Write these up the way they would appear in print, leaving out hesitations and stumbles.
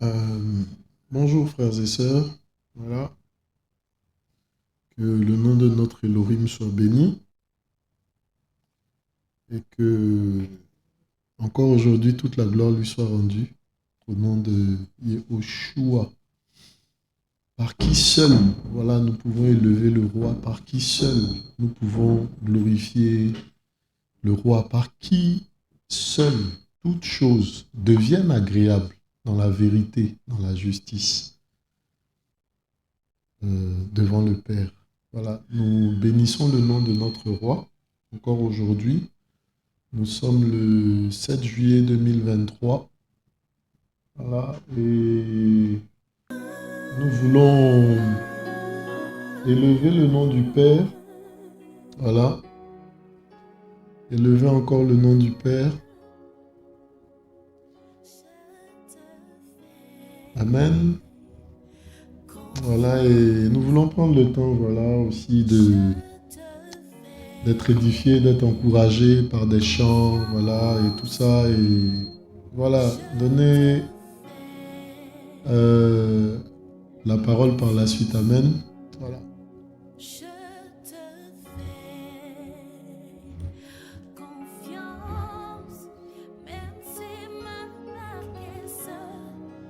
Euh, Bonjour frères et sœurs, voilà, que le nom de notre Elohim soit béni et que encore aujourd'hui toute la gloire lui soit rendue au nom de Yehoshua. Par qui seul, voilà, nous pouvons élever le roi, par qui seul nous pouvons glorifier le roi, par qui seul toutes choses deviennent agréables dans la vérité, dans la justice, devant le Père. Voilà, nous bénissons le nom de notre roi encore aujourd'hui. Nous sommes le 7 juillet 2023. Voilà, et nous voulons élever le nom du Père. Voilà, élever encore le nom du Père. Amen. Voilà, et nous voulons prendre le temps, voilà, aussi d'être édifiés, d'être encouragés par des chants, voilà, et tout ça, et voilà, donner euh, la parole par la suite. Amen. Voilà. Je te fais confiance, même si ma marquise,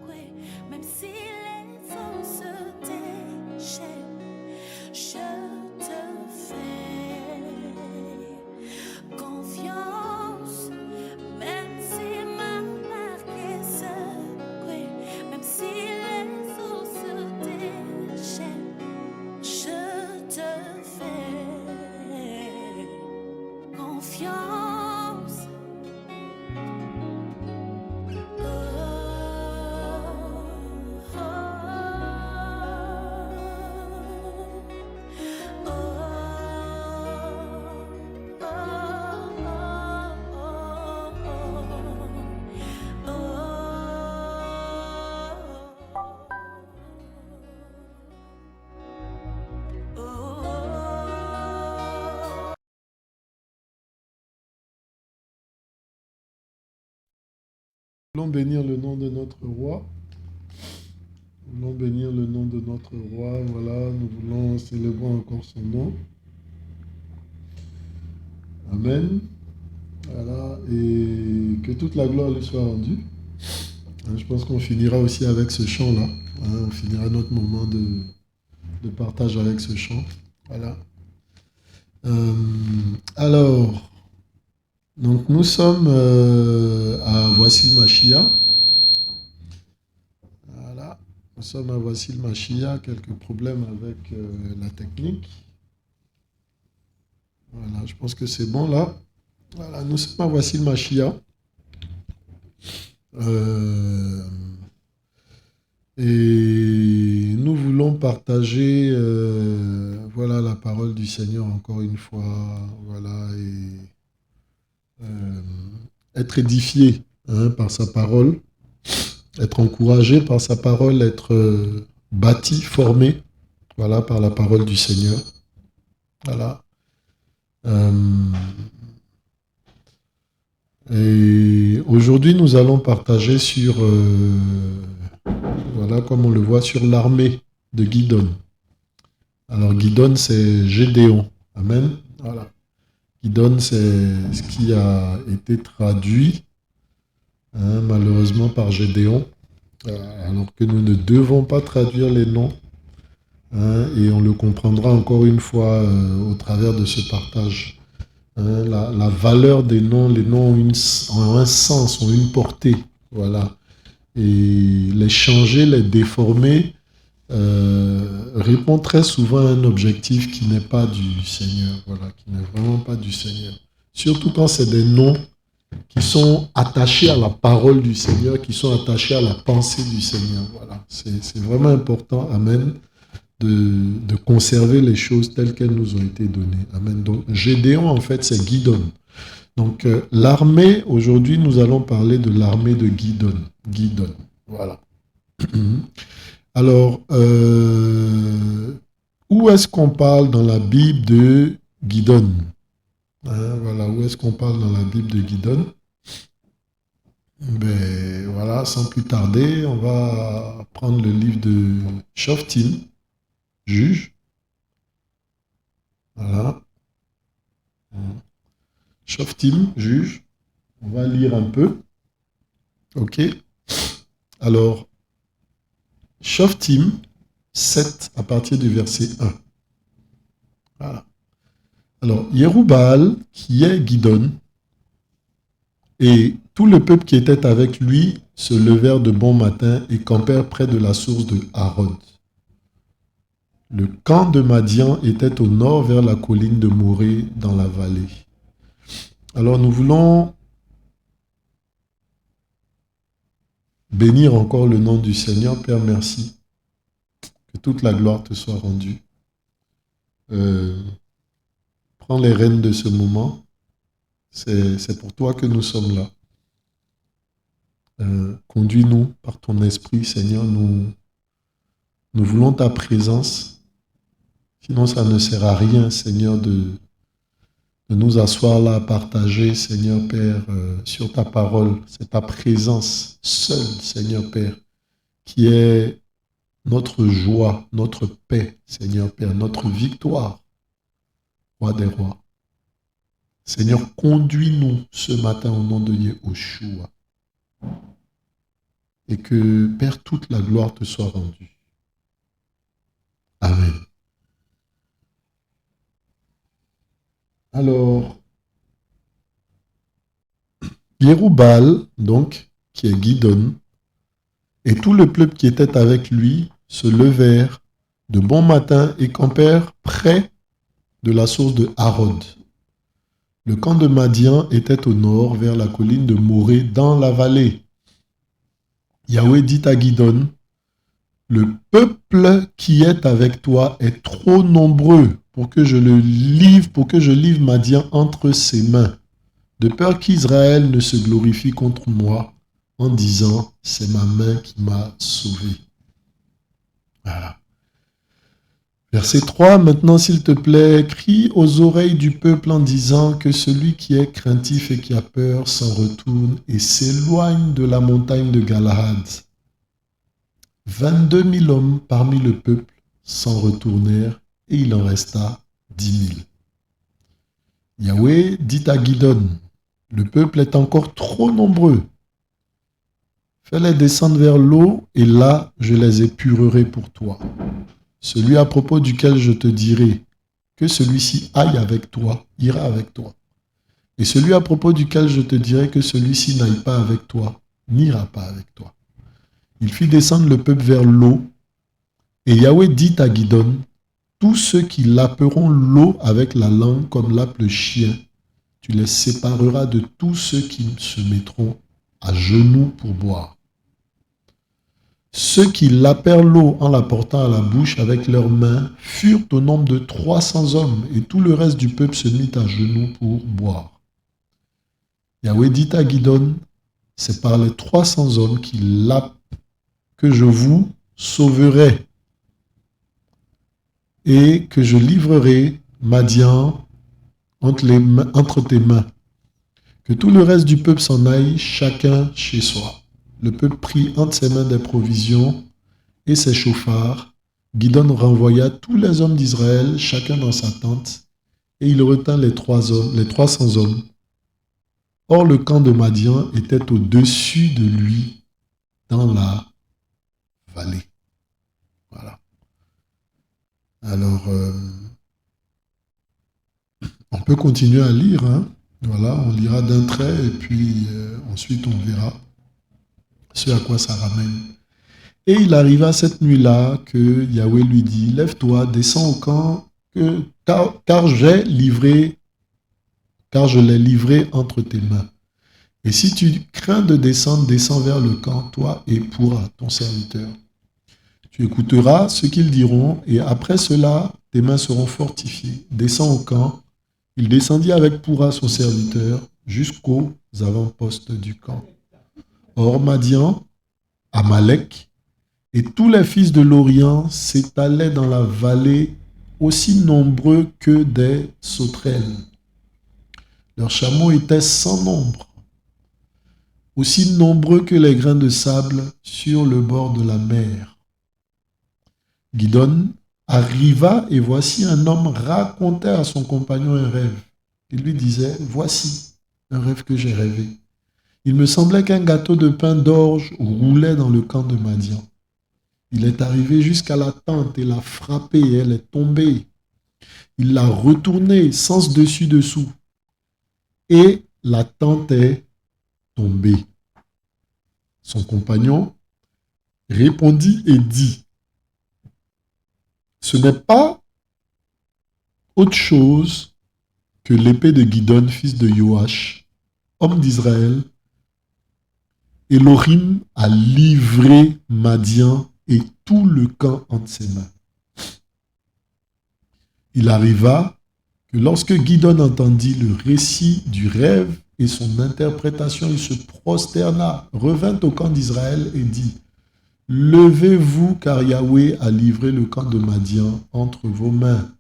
ouais, même si les eaux se déchaînent, je te fais confiance, même si ma marquise, ouais, même si les eaux se déchaînent. Je te fais confiance. Oh, oh, oh, Nous voulons bénir le nom de notre roi. Nous voulons bénir le nom de notre roi. Voilà, nous voulons célébrer encore son nom. Amen. Voilà, et que toute la gloire lui soit rendue. Je pense qu'on finira aussi avec ce chant-là. On finira notre moment de partage avec ce chant. Voilà. Euh, alors, donc nous sommes à Voici le Mashiach. Voilà. Nous sommes à Voici le Mashiach. Quelques problèmes avec la technique. Voilà, je pense que c'est bon là. Voilà, nous sommes à Voici le Mashiach. Et nous voulons partager voilà, la parole du Seigneur encore une fois. Voilà, et euh, être édifié par sa parole, être encouragé par sa parole, être bâti, formé, voilà, par la parole du Seigneur. Voilà. Euh, et aujourd'hui, nous allons partager sur, voilà, comme on le voit, sur l'armée de Gidon. Alors, Gidon, c'est Gédéon. Amen. Voilà. Gidon, c'est ce qui a été traduit, malheureusement, par Gédéon. Alors que nous ne devons pas traduire les noms, et on le comprendra encore une fois au travers de ce partage. La valeur des noms, les noms ont un sens, ont une portée, voilà. Et les changer, les déformer, répond très souvent à un objectif qui n'est pas du Seigneur, voilà, qui n'est vraiment pas du Seigneur. Surtout quand c'est des noms qui sont attachés à la parole du Seigneur, qui sont attachés à la pensée du Seigneur. Voilà, c'est vraiment important, amen, de conserver les choses telles qu'elles nous ont été données. Amen. Donc, Gédéon, en fait, c'est Gidon. Donc, l'armée, aujourd'hui, nous allons parler de l'armée de Gidon. Gidon, voilà. Alors, où est-ce qu'on parle dans la Bible de Gidon? Voilà, où est-ce qu'on parle dans la Bible de Gidon? Ben voilà, sans plus tarder, on va prendre le livre de Shoftim, juge. Voilà. Shoftim, juge. On va lire un peu. OK. Alors, Shoftim 7 à partir du verset 1. Voilà. Alors, Yerubal, qui est Guidon, et tout le peuple qui était avec lui se levèrent de bon matin et campèrent près de la source de Harod. Le camp de Madian était au nord vers la colline de Morée dans la vallée. Alors nous voulons bénir encore le nom du Seigneur. Père, merci. Que toute la gloire te soit rendue. Prends les rênes de ce moment. C'est pour toi que nous sommes là. Conduis-nous par ton esprit, Seigneur. Nous voulons ta présence. Sinon, ça ne sert à rien, Seigneur, de nous asseoir là à partager, Seigneur Père, sur ta parole. C'est ta présence seule, Seigneur Père, qui est notre joie, notre paix, Seigneur Père, notre victoire, Roi des rois. Seigneur, conduis-nous ce matin au nom de Yahushua. Et que, Père, toute la gloire te soit rendue. Amen. Alors, Yerubal, donc, qui est Guidon, et tout le peuple qui était avec lui se levèrent de bon matin et campèrent près de la source de Harod. Le camp de Madian était au nord vers la colline de Morée dans la vallée. Yahweh dit à Guidon, le peuple qui est avec toi est trop nombreux pour que je le livre, pour que je livre Madian entre ses mains, de peur qu'Israël ne se glorifie contre moi en disant, c'est ma main qui m'a sauvé. Voilà. Verset 3, maintenant s'il te plaît, crie aux oreilles du peuple en disant que celui qui est craintif et qui a peur s'en retourne et s'éloigne de la montagne de Galahad. 22 000 hommes parmi le peuple s'en retournèrent et il en resta 10 000. Yahweh dit à Guidon, le peuple est encore trop nombreux. Fais-les descendre vers l'eau et là je les épurerai pour toi. Celui à propos duquel je te dirai que celui-ci aille avec toi, ira avec toi. Et celui à propos duquel je te dirai que celui-ci n'aille pas avec toi, n'ira pas avec toi. Il fit descendre le peuple vers l'eau, et Yahweh dit à Guidon, tous ceux qui laperont l'eau avec la langue comme lappe le chien, tu les sépareras de tous ceux qui se mettront à genoux pour boire. Ceux qui lapèrent l'eau en la portant à la bouche avec leurs mains furent au nombre de 300 hommes, et tout le reste du peuple se mit à genoux pour boire. Yahweh dit à Guidon, c'est par les 300 hommes qui lapent que je vous sauverai et que je livrerai Madian entre tes mains. Que tout le reste du peuple s'en aille, chacun chez soi. Le peuple prit entre ses mains des provisions et ses chauffards. Guidon renvoya tous les hommes d'Israël, chacun dans sa tente, et il retint les 300 hommes. Or, le camp de Madian était au-dessus de lui dans la vallée. Voilà. Alors, on peut continuer à lire. Hein. Voilà, on lira d'un trait et puis ensuite on verra ce à quoi ça ramène. Et il arriva cette nuit-là que Yahweh lui dit, lève-toi, descends au camp, car je l'ai livré entre tes mains. Et si tu crains de descendre, descends vers le camp, toi et Pourra, ton serviteur. Tu écouteras ce qu'ils diront, et après cela, tes mains seront fortifiées. Descends au camp. Il descendit avec Pourra, son serviteur, jusqu'aux avant-postes du camp. Or, Madian, Amalek, et tous les fils de l'Orient s'étalaient dans la vallée, aussi nombreux que des sauterelles. Leurs chameaux étaient sans nombre. aussi nombreux que les grains de sable sur le bord de la mer. Gidon arriva et voici un homme racontait à son compagnon un rêve. Il lui disait, voici un rêve que j'ai rêvé. Il me semblait qu'un gâteau de pain d'orge roulait dans le camp de Madian. Il est arrivé jusqu'à la tente et l'a frappée et elle est tombée. Il l'a retournée sens dessus-dessous et la tente est tombée. Son compagnon répondit et dit, ce n'est pas autre chose que l'épée de Gidon, fils de Joash, homme d'Israël. Elohim a livré Madian et tout le camp entre ses mains. Il arriva que lorsque Gidon entendit le récit du rêve et son interprétation, il se prosterna, revint au camp d'Israël et dit, levez-vous car Yahweh a livré le camp de Madian entre vos mains.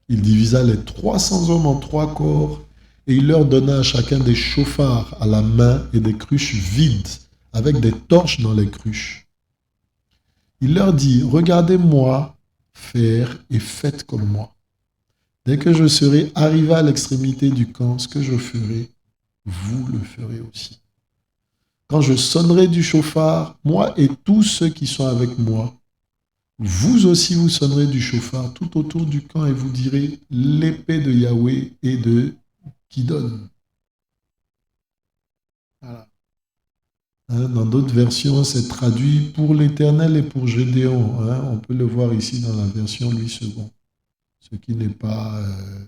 Il divisa les 300 hommes en 3 corps et il leur donna à chacun des chauffards à la main et des cruches vides avec des torches dans les cruches. Il leur dit, regardez-moi faire et faites comme moi. Dès que je serai arrivé à l'extrémité du camp, ce que je ferai, vous le ferez aussi. Quand je sonnerai du chauffard, moi et tous ceux qui sont avec moi, vous aussi vous sonnerez du chauffard tout autour du camp et vous direz l'épée de Yahweh et de Gidon. Voilà. Dans d'autres versions, c'est traduit pour l'Éternel et pour Gédéon. On peut le voir ici dans la version Louis II, ce qui n'est pas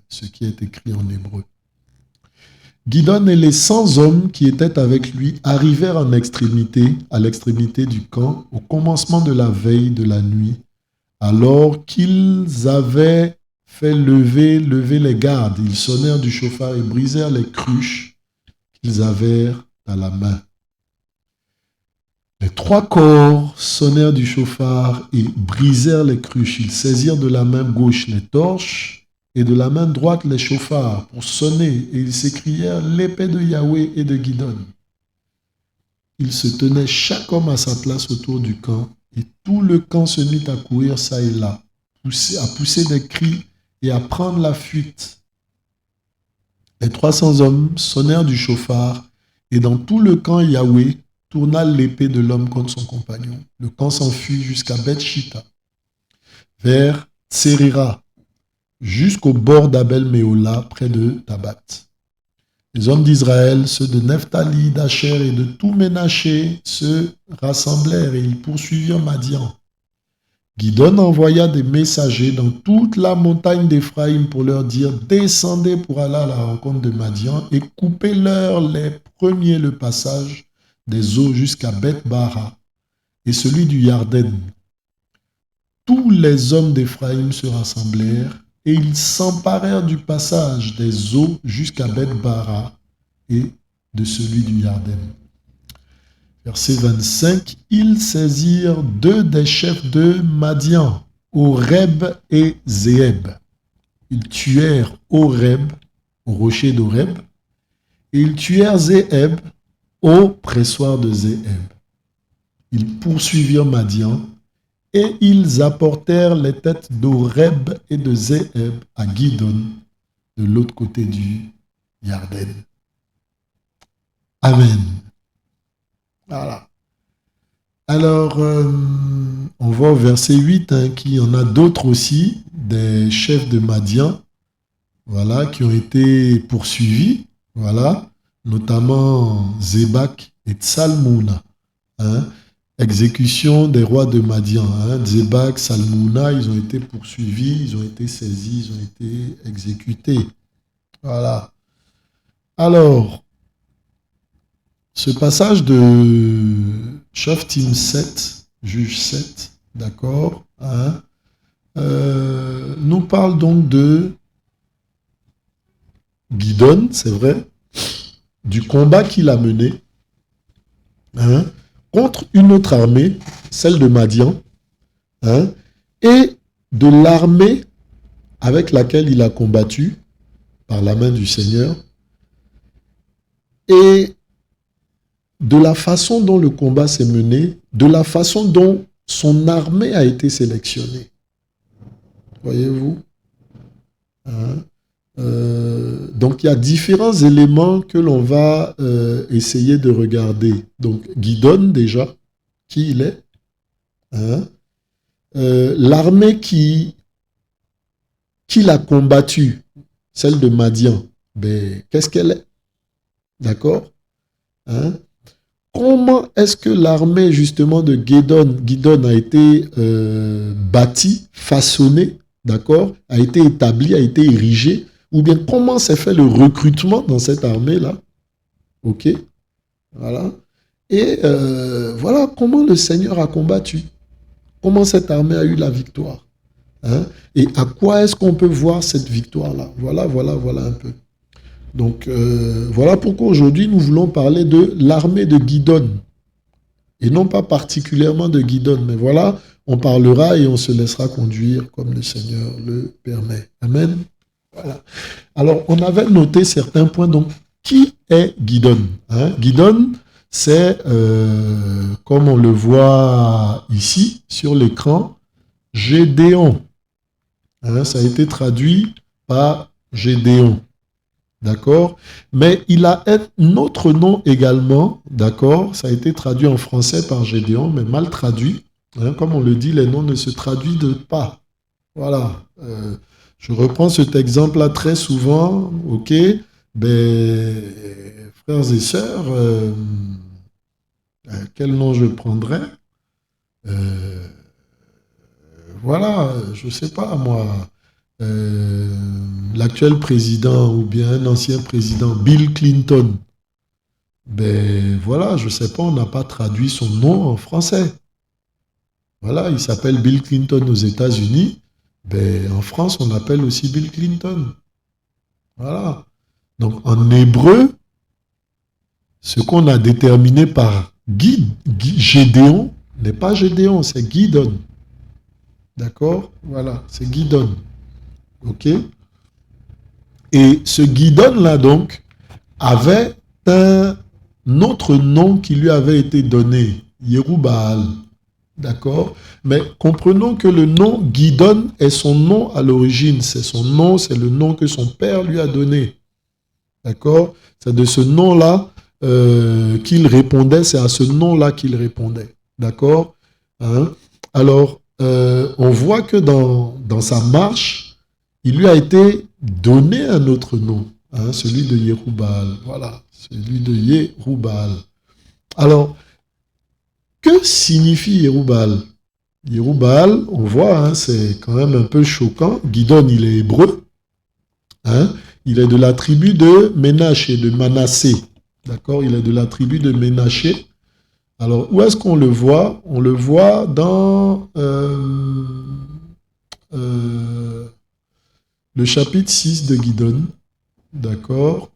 ce qui est écrit en hébreu. Gidon et les 100 hommes qui étaient avec lui arrivèrent à l'extrémité du camp, au commencement de la veille de la nuit, alors qu'ils avaient fait lever les gardes. Ils sonnèrent du chauffard et brisèrent les cruches qu'ils avaient à la main. Les 3 corps sonnèrent du chauffard et brisèrent les cruches. Ils saisirent de la main gauche les torches et de la main droite les chauffards pour sonner, et ils s'écrièrent l'épée de Yahweh et de Gidon. Ils se tenaient chaque homme à sa place autour du camp, et tout le camp se mit à courir çà et là, à pousser des cris et à prendre la fuite. Les 300 hommes sonnèrent du chauffard, et dans tout le camp Yahweh tourna l'épée de l'homme contre son compagnon. Le camp s'enfuit jusqu'à Beth-Shitta, vers Tserira, jusqu'au bord d'Abel-Méola, près de Tabat. Les hommes d'Israël, ceux de Nephtali, d'Acher et de tout Ménaché, se rassemblèrent et ils poursuivirent Madian. Gidon envoya des messagers dans toute la montagne d'Éphraïm pour leur dire « Descendez pour aller à la rencontre de Madian et coupez-leur les premiers le passage des eaux jusqu'à Beth-Bara et celui du Yarden. » Tous les hommes d'Éphraïm se rassemblèrent et ils s'emparèrent du passage des eaux jusqu'à Beth-Bara et de celui du Yarden. Verset 25, ils saisirent 2 des chefs de Madian, Oreb et Zéeb. Ils tuèrent Oreb au rocher d'Oreb et ils tuèrent Zéeb au pressoir de Zéeb. Ils poursuivirent Madian et ils apportèrent les têtes d'Oreb et de Zéeb à Gidon, de l'autre côté du Yarden. Amen. Voilà. Alors, on va au verset 8, qui en a d'autres aussi, des chefs de Madian, voilà, qui ont été poursuivis, voilà, notamment Zébak et Tsalmouna. Exécution des rois de Madian. Zébak, Salmouna, ils ont été poursuivis, ils ont été saisis, ils ont été exécutés. Voilà. Alors, ce passage de Shoftim 7, juge 7, d'accord, nous parle donc de Gidon, c'est vrai, du combat qu'il a mené, contre une autre armée, celle de Madian, et de l'armée avec laquelle il a combattu par la main du Seigneur. Et de la façon dont le combat s'est mené, de la façon dont son armée a été sélectionnée. Voyez-vous, hein? Donc, il y a différents éléments que l'on va essayer de regarder. Donc, Gidon, déjà, qui il est, hein? L'armée qui l'a combattu, celle de Madian, ben, qu'est-ce qu'elle est? D'accord, hein? Comment est-ce que l'armée, justement, de Gidon a été bâtie, façonnée, d'accord, a été établie, a été érigée, ou bien comment s'est fait le recrutement dans cette armée-là? Ok, voilà. Et voilà comment le Seigneur a combattu, comment cette armée a eu la victoire, hein? Et à quoi est-ce qu'on peut voir cette victoire-là? Voilà un peu. Donc, voilà pourquoi aujourd'hui, nous voulons parler de l'armée de Gidon. Et non pas particulièrement de Gidon, mais voilà, on parlera et on se laissera conduire comme le Seigneur le permet. Amen. Voilà. Alors, on avait noté certains points. Donc, qui est Gidon, hein? Gidon, c'est, comme on le voit ici sur l'écran, Gédéon. Hein, ça a été traduit par Gédéon. D'accord? Mais il a un autre nom également, d'accord? Ça a été traduit en français par Gédéon, mais mal traduit. Hein, comme on le dit, les noms ne se traduisent pas. Voilà. Je reprends cet exemple-là très souvent. Ok? Ben, frères et sœurs, quel nom je prendrais? Voilà, je ne sais pas, moi. L'actuel président ou bien un ancien président, Bill Clinton, ben voilà, je ne sais pas, on n'a pas traduit son nom en français. Voilà, il s'appelle Bill Clinton aux États-Unis. Ben, en France, on l'appelle aussi Bill Clinton. Voilà. Donc, en hébreu, ce qu'on a déterminé par Gédéon n'est pas Gédéon, c'est Gidon. D'accord? Voilà, c'est Gidon. OK? Et ce Gidon-là, donc, avait un autre nom qui lui avait été donné, Yerubbaal. D'accord? Mais comprenons que le nom Gidon est son nom à l'origine. C'est son nom, c'est le nom que son père lui a donné. D'accord? C'est de ce nom-là qu'il répondait, c'est à ce nom-là qu'il répondait. D'accord? Hein? Alors, on voit que dans sa marche, il lui a été donné un autre nom, hein, celui de Yerubbaal. Voilà, celui de Yerubbaal. Alors, que signifie Yerubbaal? Yerubbaal, on voit, hein, c'est quand même un peu choquant. Gidon, il est hébreu. Hein, il est de la tribu de Ménaché, de Manassé. D'accord? Il est de la tribu de Ménaché. Alors, où est-ce qu'on le voit? On le voit dans le chapitre 6 de Gidon. D'accord?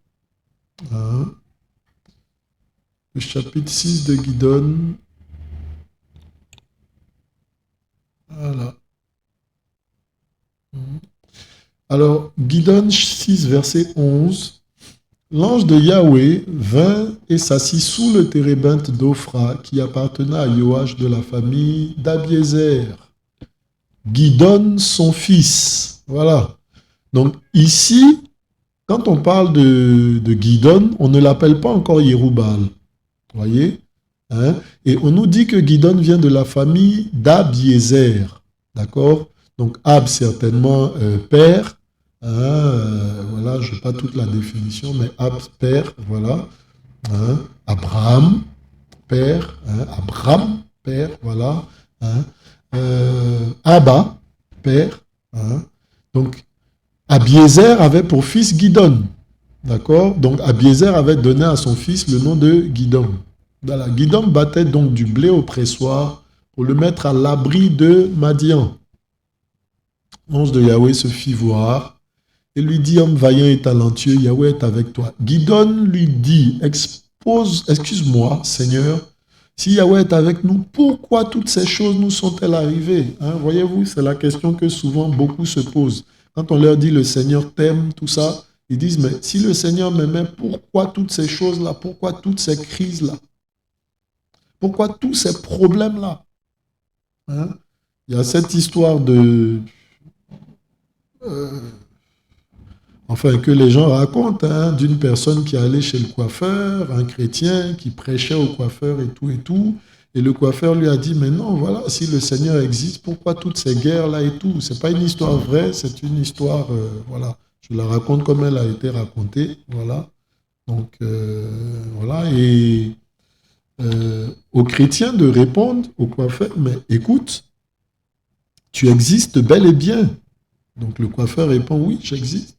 Hein? Le chapitre 6 de Gidon. Voilà. Alors, Gidon 6, verset 11. L'ange de Yahweh vint et s'assit sous le térébinthe d'Ophra qui appartenait à Joach de la famille d'Abiézer. Gidon, son fils. Voilà. Donc ici, quand on parle de Gidon, on ne l'appelle pas encore Yerubbaal. Vous voyez? Hein? Et on nous dit que Gidon vient de la famille d'Abiézer. D'accord? Donc Ab, certainement père. Voilà, je n'ai pas toute la définition, mais Ab, père, voilà. Hein? Abraham, père. Hein? Abraham, père, voilà. Hein? Abba, père. Hein? Donc, Abiézer avait pour fils Gidon. D'accord? Donc, Abiézer avait donné à son fils le nom de Gidon. Voilà. Gidon battait donc du blé au pressoir pour le mettre à l'abri de Madian. L'ange de Yahweh se fit voir et lui dit, homme vaillant et talentueux, Yahweh est avec toi. Gidon lui dit, excuse-moi, Seigneur, si Yahweh est avec nous, pourquoi toutes ces choses nous sont-elles arrivées? Hein, voyez-vous, c'est la question que souvent beaucoup se posent. Quand on leur dit le Seigneur t'aime, tout ça, ils disent, mais si le Seigneur m'aimait, pourquoi toutes ces choses-là? Pourquoi toutes ces crises-là? Pourquoi tous ces problèmes-là? Hein? Il y a cette histoire de... enfin, que les gens racontent, hein, d'une personne qui allait chez le coiffeur, un chrétien qui prêchait au coiffeur et tout et tout. Et le coiffeur lui a dit, mais non, voilà, si le Seigneur existe, pourquoi toutes ces guerres-là et tout? C'est pas une histoire vraie, c'est une histoire, voilà. Je la raconte comme elle a été racontée, voilà. Donc, voilà. Et aux chrétiens de répondre au coiffeur, mais écoute, tu existes bel et bien. Donc, le coiffeur répond, oui, j'existe.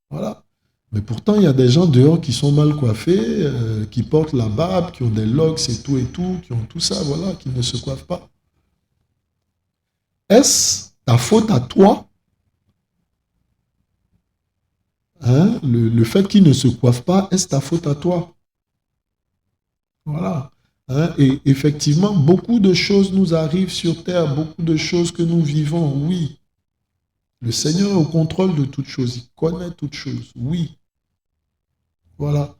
Voilà. Mais pourtant, il y a des gens dehors qui sont mal coiffés, qui portent la barbe, qui ont des locks et tout, qui ont tout ça, voilà, qui ne se coiffent pas. Est-ce ta faute à toi, hein, le fait qu'ils ne se coiffent pas, est-ce ta faute à toi? Voilà. Hein, et effectivement, beaucoup de choses nous arrivent sur terre, beaucoup de choses que nous vivons, oui. Le Seigneur est au contrôle de toutes choses, il connaît toutes choses, oui. Voilà.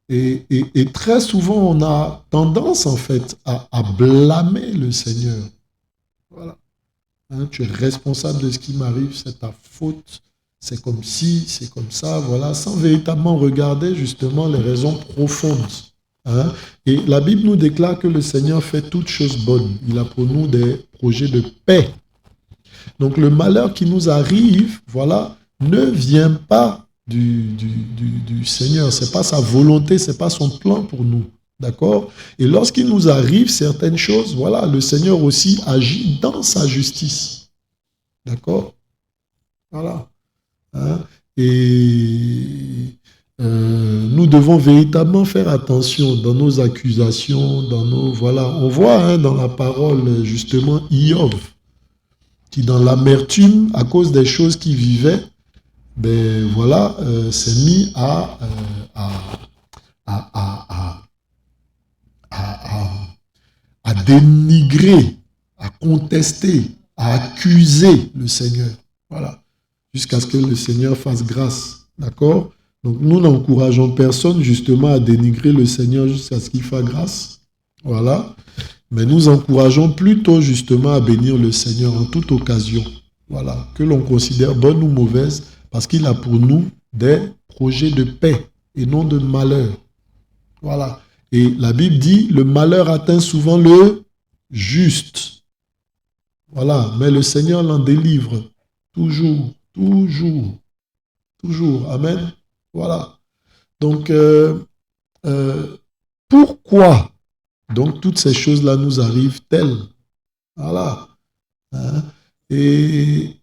Et très souvent, on a tendance, en fait, à blâmer le Seigneur. Voilà. Hein, tu es responsable de ce qui m'arrive, c'est ta faute, c'est comme ci, c'est comme ça, voilà, sans véritablement regarder justement les raisons profondes. Hein. Et la Bible nous déclare que le Seigneur fait toutes choses bonnes. Il a pour nous des projets de paix. Donc le malheur qui nous arrive, voilà, ne vient pas du Seigneur. Ce n'est pas sa volonté, ce n'est pas son plan pour nous. D'accord? Et lorsqu'il nous arrive certaines choses, voilà, le Seigneur aussi agit dans sa justice. D'accord? Voilà. Hein? Et nous devons véritablement faire attention dans nos accusations, dans nos... Voilà, on voit hein, dans la parole justement Iov, qui dans l'amertume, à cause des choses qu'il vivait, ben voilà, s'est mis à dénigrer, à contester, à accuser le Seigneur. Voilà. Jusqu'à ce que le Seigneur fasse grâce. D'accord? Donc nous n'encourageons personne justement à dénigrer le Seigneur jusqu'à ce qu'il fasse grâce. Voilà. Mais nous encourageons plutôt justement à bénir le Seigneur en toute occasion. Voilà. Que l'on considère bonne ou mauvaise, parce qu'il a pour nous des projets de paix et non de malheur. Voilà. Et la Bible dit, le malheur atteint souvent le juste. Voilà. Mais le Seigneur l'en délivre. Toujours, toujours, toujours. Amen. Voilà. Donc, pourquoi donc toutes ces choses-là nous arrivent-elles? Voilà. Hein? Et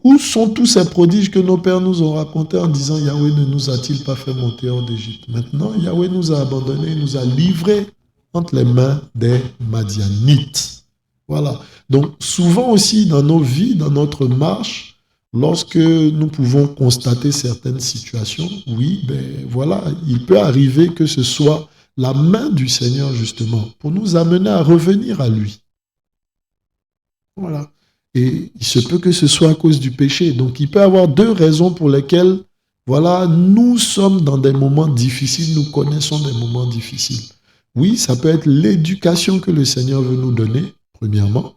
où sont tous ces prodiges que nos pères nous ont racontés en disant Yahweh ne nous a-t-il pas fait monter hors d'Égypte? Maintenant, Yahweh nous a abandonnés, nous a livrés entre les mains des Madianites. Voilà. Donc, souvent aussi dans nos vies, dans notre marche, lorsque nous pouvons constater certaines situations, oui, ben voilà, il peut arriver que ce soit la main du Seigneur, justement, pour nous amener à revenir à lui. Voilà. Et il se peut que ce soit à cause du péché. Donc, il peut y avoir deux raisons pour lesquelles, voilà, nous sommes dans des moments difficiles, nous connaissons des moments difficiles. Oui, ça peut être l'éducation que le Seigneur veut nous donner, premièrement.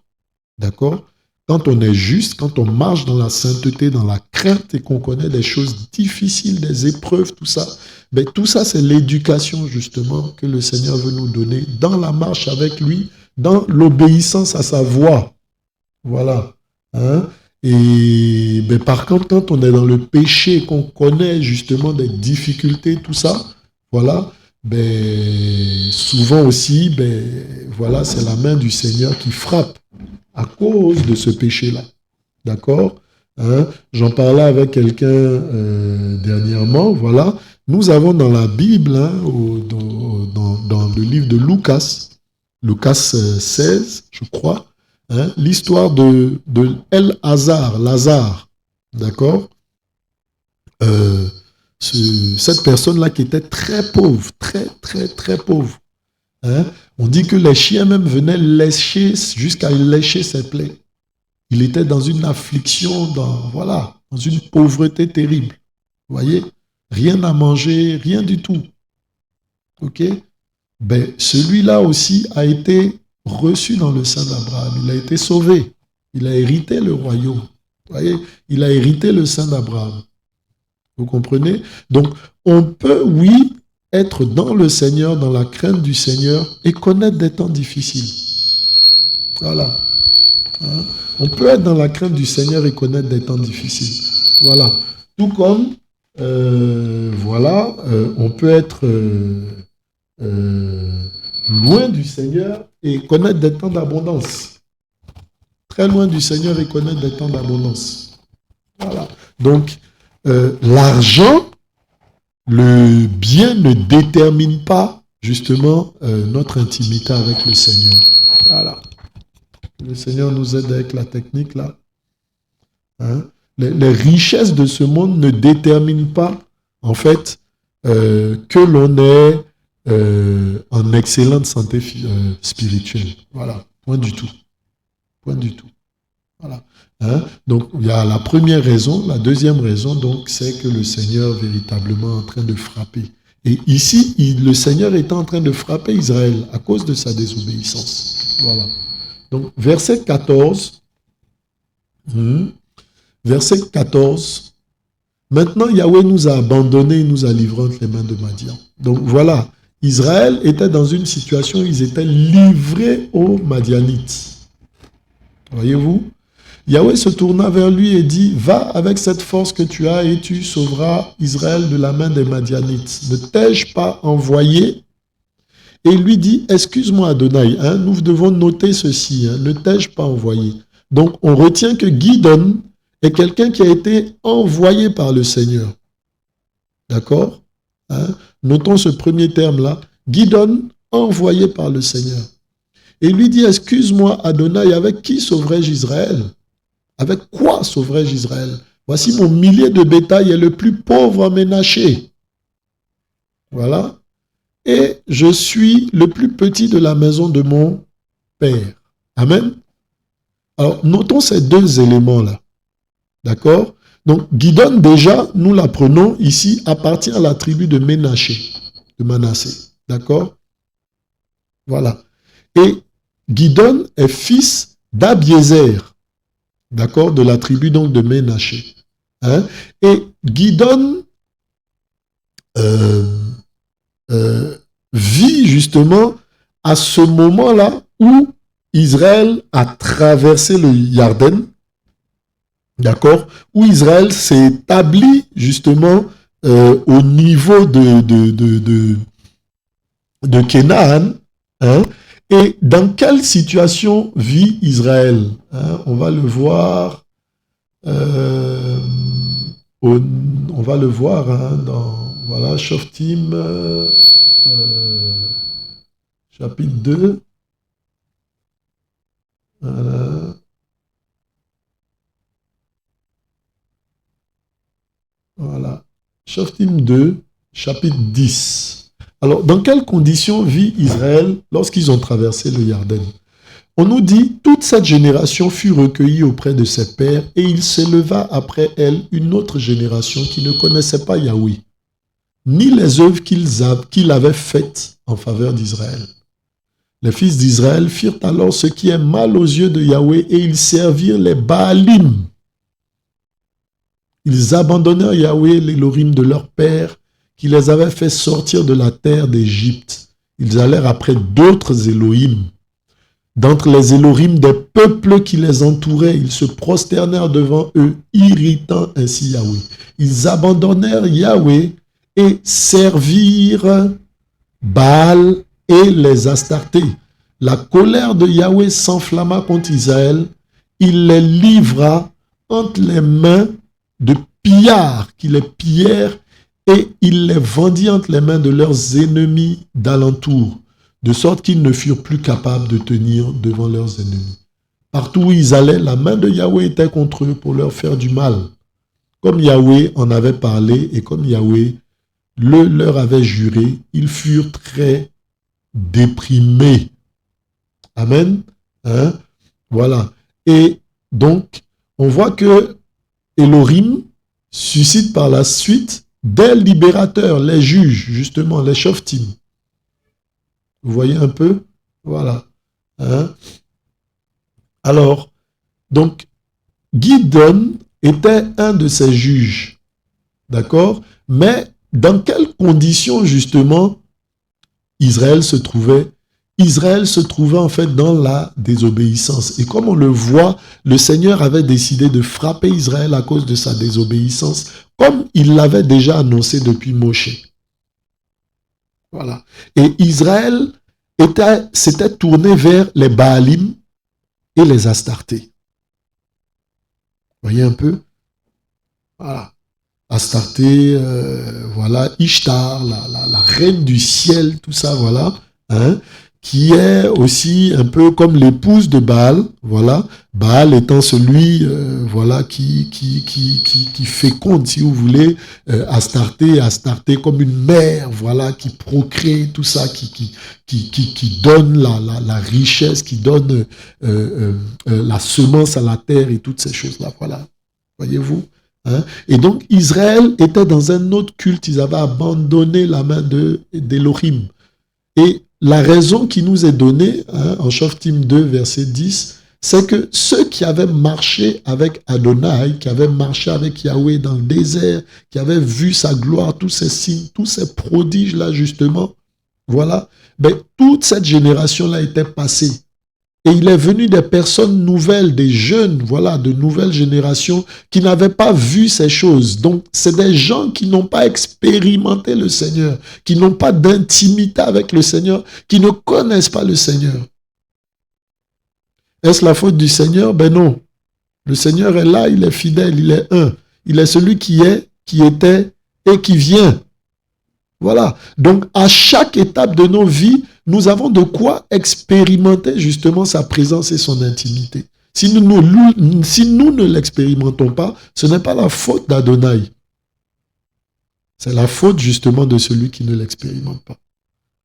D'accord? Quand on est juste, quand on marche dans la sainteté, dans la crainte et qu'on connaît des choses difficiles, des épreuves, tout ça, ben, tout ça, c'est l'éducation, justement, que le Seigneur veut nous donner dans la marche avec lui, dans l'obéissance à sa voix. Voilà. Hein? Et ben, par contre, quand on est dans le péché, qu'on connaît justement des difficultés, tout ça, voilà, ben, souvent aussi, ben, voilà, c'est la main du Seigneur qui frappe à cause de ce péché-là. D'accord? Hein? J'en parlais avec quelqu'un dernièrement, voilà. Nous avons dans la Bible, hein, dans le livre de Lucas, Lucas 16, je crois, hein, l'histoire de Lazare, d'accord? Cette personne-là qui était très pauvre, très, très, très pauvre. Hein? On dit que les chiens même venaient lécher, jusqu'à lécher ses plaies. Il était dans une affliction, voilà, dans une pauvreté terrible. Vous voyez? Rien à manger, rien du tout. OK? ben, celui-là aussi a été reçu dans le sein d'Abraham. Il a été sauvé. Il a hérité le royaume. Vous voyez, il a hérité le sein d'Abraham. Vous comprenez? Donc, on peut, oui, être dans le Seigneur, dans la crainte du Seigneur et connaître des temps difficiles. Voilà. Hein? On peut être dans la crainte du Seigneur et connaître des temps difficiles. Voilà. Tout comme, on peut être loin du Seigneur et connaître des temps d'abondance. Très loin du Seigneur et connaître des temps d'abondance. Voilà. Donc, l'argent, le bien ne détermine pas justement notre intimité avec le Seigneur. Voilà. Le Seigneur nous aide avec la technique là. Hein? Les richesses de ce monde ne déterminent pas, en fait, que l'on est en excellente santé spirituelle. Voilà. Point du tout. Point du tout. Voilà. Hein? Donc, il y a la première raison. La deuxième raison, donc, c'est que le Seigneur véritablement est en train de frapper. Et ici, le Seigneur est en train de frapper Israël à cause de sa désobéissance. Voilà. Donc, verset 14. Verset 14. Maintenant, Yahweh nous a abandonnés et nous a livrés entre les mains de Madian. Donc, voilà. Israël était dans une situation où ils étaient livrés aux Madianites. Voyez-vous? Yahweh se tourna vers lui et dit, va avec cette force que tu as et tu sauveras Israël de la main des Madianites. Ne t'ai-je pas envoyé? Et il lui dit, excuse-moi Adonai, hein, nous devons noter ceci, hein, ne t'ai-je pas envoyé? Donc on retient que Gidon est quelqu'un qui a été envoyé par le Seigneur. D'accord? Hein? Notons ce premier terme-là. Gidon, envoyé par le Seigneur. Et il lui dit, excuse-moi Adonai, avec qui sauverai-je Israël? Avec quoi sauverai-je Israël? Voici mon millier de bétail est le plus pauvre à Ménaché. Voilà. Et je suis le plus petit de la maison de mon père. Amen. Alors, notons ces deux éléments-là. D'accord? Donc, Gidon, déjà, nous l'apprenons ici, appartient à la tribu de Ménaché, de Manassé. D'accord? Voilà. Et Gidon est fils d'Abiézer. D'accord, de la tribu donc de Ménaché. Hein? Et Gidon vit justement à ce moment-là où Israël a traversé le Yarden, d'accord, où Israël s'est établi justement au niveau de Canaan, hein? Et dans quelle situation vit Israël? Hein? On va le voir, on va le voir hein, dans, voilà, Shoftim, chapitre 2. Voilà. Voilà. Shoftim 2, chapitre 10. Alors, dans quelles conditions vit Israël lorsqu'ils ont traversé le Yarden? On nous dit, toute cette génération fut recueillie auprès de ses pères et il s'éleva après elle une autre génération qui ne connaissait pas Yahweh, ni les œuvres qu'il avait faites en faveur d'Israël. Les fils d'Israël firent alors ce qui est mal aux yeux de Yahweh et ils servirent les Baalim. Ils abandonnèrent Yahweh, l'Élohim de leur père, qui les avait fait sortir de la terre d'Égypte. Ils allèrent après d'autres Élohim. D'entre les Élohim des peuples qui les entouraient, ils se prosternèrent devant eux, irritant ainsi Yahweh. Ils abandonnèrent Yahweh et servirent Baal et les Astartés. La colère de Yahweh s'enflamma contre Israël. Il les livra entre les mains de pillards qui les pillèrent et il les vendit entre les mains de leurs ennemis d'alentour, de sorte qu'ils ne furent plus capables de tenir devant leurs ennemis. Partout où ils allaient, la main de Yahweh était contre eux pour leur faire du mal. Comme Yahweh en avait parlé et comme Yahweh leur avait juré, ils furent très déprimés. Amen. Hein? Voilà. Et donc, on voit que Elohim suscite par la suite des libérateurs, les juges, justement, les shoftim. Vous voyez un peu? Voilà. Hein? Alors, donc, Gideon était un de ces juges. D'accord? Mais dans quelles conditions, justement, Israël se trouvait? Israël se trouvait en fait dans la désobéissance. Et comme on le voit, le Seigneur avait décidé de frapper Israël à cause de sa désobéissance, comme il l'avait déjà annoncé depuis Moshe. Voilà. Et Israël s'était tourné vers les Baalim et les Astartés. Vous voyez un peu? Voilà. Astarté, voilà, Ishtar, la reine du ciel, tout ça, voilà, hein, qui est aussi un peu comme l'épouse de Baal, voilà, Baal étant celui, voilà, qui féconde, si vous voulez, Astarté comme une mère, voilà, qui procrée, tout ça, qui donne la richesse, qui donne la semence à la terre et toutes ces choses-là, voilà, voyez-vous? Hein? Et donc, Israël était dans un autre culte. Ils avaient abandonné la main d'Elohim. Et la raison qui nous est donnée, hein, en Shoftim 2, verset 10, c'est que ceux qui avaient marché avec Adonai, qui avaient marché avec Yahweh dans le désert, qui avaient vu sa gloire, tous ces signes, tous ces prodiges-là, justement, voilà, ben, toute cette génération-là était passée. Et il est venu des personnes nouvelles, des jeunes, voilà, de nouvelles générations qui n'avaient pas vu ces choses. Donc, c'est des gens qui n'ont pas expérimenté le Seigneur, qui n'ont pas d'intimité avec le Seigneur, qui ne connaissent pas le Seigneur. Est-ce la faute du Seigneur? Ben non. Le Seigneur est là, il est fidèle, il est un. Il est celui qui est, qui était et qui vient. Voilà. Donc, à chaque étape de nos vies, nous avons de quoi expérimenter justement sa présence et son intimité. Si nous ne l'expérimentons pas, ce n'est pas la faute d'Adonai. C'est la faute justement de celui qui ne l'expérimente pas.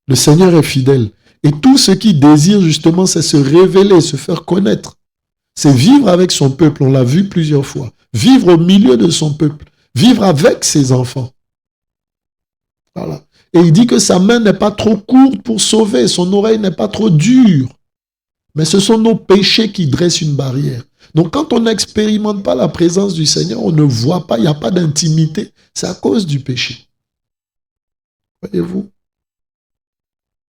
Le Seigneur est fidèle. Et tout ce qu'il désire justement, c'est se révéler, se faire connaître. C'est vivre avec son peuple, on l'a vu plusieurs fois. Vivre au milieu de son peuple. Vivre avec ses enfants. Voilà. Et il dit que sa main n'est pas trop courte pour sauver, son oreille n'est pas trop dure. Mais ce sont nos péchés qui dressent une barrière. Donc quand on n'expérimente pas la présence du Seigneur, on ne voit pas, il n'y a pas d'intimité. C'est à cause du péché. Voyez-vous?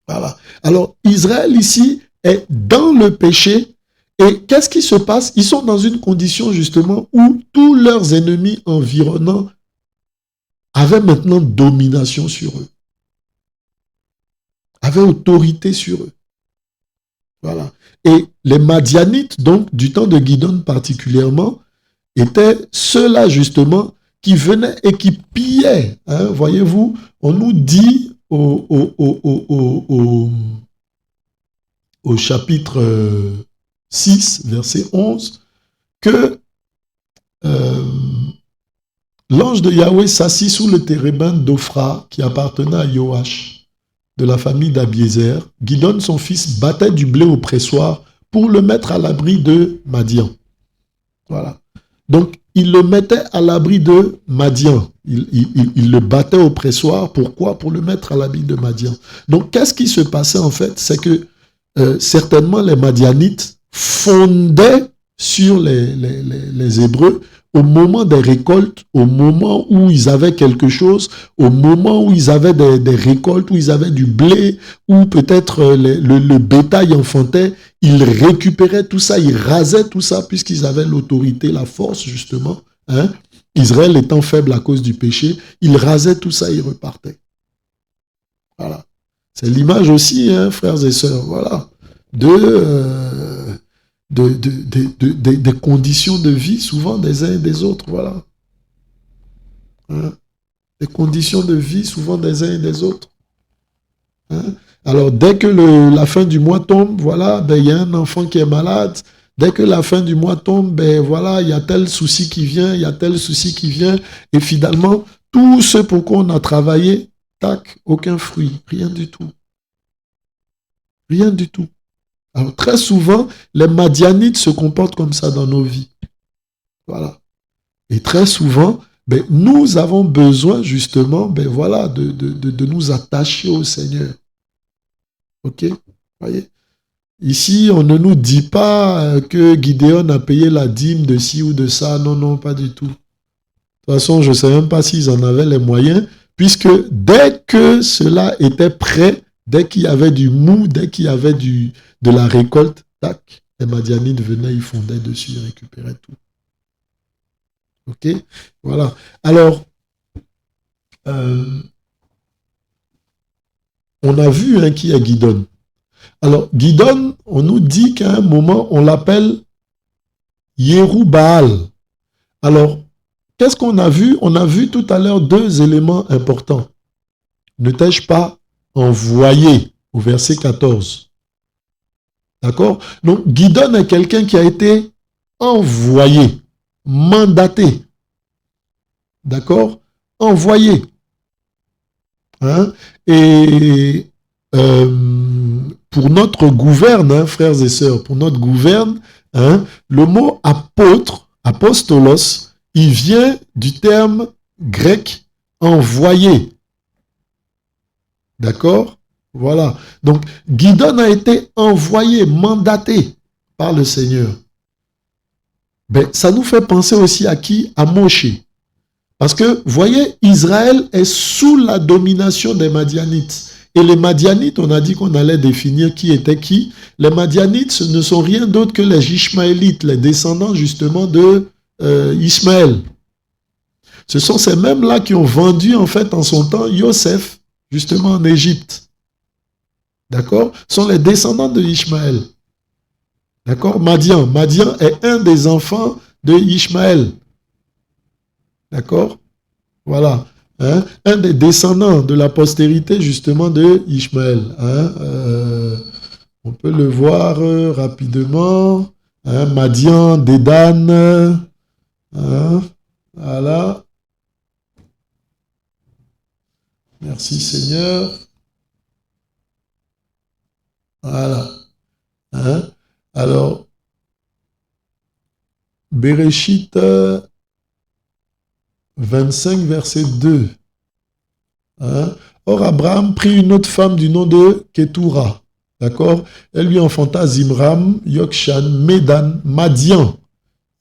Voilà. Alors Israël ici est dans le péché. Et qu'est-ce qui se passe? Ils sont dans une condition justement où tous leurs ennemis environnants avaient maintenant domination sur eux. Avaient autorité sur eux. Voilà. Et les Madianites, donc, du temps de Gideon particulièrement, étaient ceux-là, justement, qui venaient et qui pillaient. Hein, voyez-vous, on nous dit au chapitre 6, verset 11, que l'ange de Yahweh s'assit sous le térébinthe d'Ophra qui appartenait à Joach, de la famille d'Abiézer. Gideon, son fils, battait du blé au pressoir pour le mettre à l'abri de Madian. Voilà. Donc, il le mettait à l'abri de Madian. Il le battait au pressoir. Pourquoi? Pour le mettre à l'abri de Madian. Donc, qu'est-ce qui se passait en fait? C'est que certainement les Madianites fondaient sur les Hébreux au moment des récoltes, au moment où ils avaient quelque chose, au moment où ils avaient des récoltes, où ils avaient du blé, où peut-être le bétail enfantait, ils récupéraient tout ça, ils rasaient tout ça, puisqu'ils avaient l'autorité, la force, justement. Hein? Israël étant faible à cause du péché, ils rasaient tout ça, ils repartaient. Voilà. C'est l'image aussi, hein, frères et sœurs, voilà, des conditions de vie, souvent des uns et des autres, voilà. Hein? Des conditions de vie, souvent des uns et des autres. Hein? Alors, dès que la fin du mois tombe, voilà, ben, il y a un enfant qui est malade. Dès que la fin du mois tombe, ben voilà, il y a tel souci qui vient, il y a tel souci qui vient. Et finalement, tout ce pour quoi on a travaillé, tac, aucun fruit, rien du tout. Rien du tout. Alors, très souvent, les Madianites se comportent comme ça dans nos vies. Voilà. Et très souvent, ben, nous avons besoin justement, ben, voilà, de nous attacher au Seigneur. Ok? Voyez? Ici, on ne nous dit pas que Gideon a payé la dîme de ci ou de ça. Non, non, pas du tout. De toute façon, je ne sais même pas s'ils en avaient les moyens, puisque dès que cela était prêt, dès qu'il y avait du mou, dès qu'il y avait de la récolte, tac, les Madianites venaient, ils fondaient dessus, ils récupéraient tout. Ok? Voilà. Alors, on a vu qui est Gidon. Alors, Gidon, on nous dit qu'à un moment, on l'appelle Yerubbaal. Alors, qu'est-ce qu'on a vu? On a vu tout à l'heure deux éléments importants. Ne t'ai-je pas envoyé au verset 14? D'accord? Donc, Gidon est quelqu'un qui a été envoyé, mandaté. D'accord? Envoyé. Hein? Et pour notre gouverne, hein, frères et sœurs, pour notre gouverne, hein, le mot apôtre, apostolos, il vient du terme grec envoyé. D'accord? Voilà. Donc, Gidon a été envoyé, mandaté par le Seigneur. Ben, ça nous fait penser aussi à qui? À Moshe. Parce que, voyez, Israël est sous la domination des Madianites. Et les Madianites, on a dit qu'on allait définir qui était qui. Les Madianites, ce ne sont rien d'autre que les Ishmaélites, les descendants justement de Ismaël. Ce sont ces mêmes-là qui ont vendu en fait en son temps Yosef, justement en Égypte. D'accord? Ce sont les descendants de Ishmaël. D'accord? Madian. Madian est un des enfants de Ishmaël. D'accord? Voilà. Hein? Un des descendants de la postérité, justement, de Ishmaël. Hein? On peut le voir rapidement. Hein? Madian, Dédan. Hein? Voilà. Merci, Seigneur. Voilà. Hein? Alors, Bereshit 25, verset 2. Hein? Or, Abraham prit une autre femme du nom de Ketura. D'accord? Elle lui enfanta Zimram, Yokshan, Medan, Madian,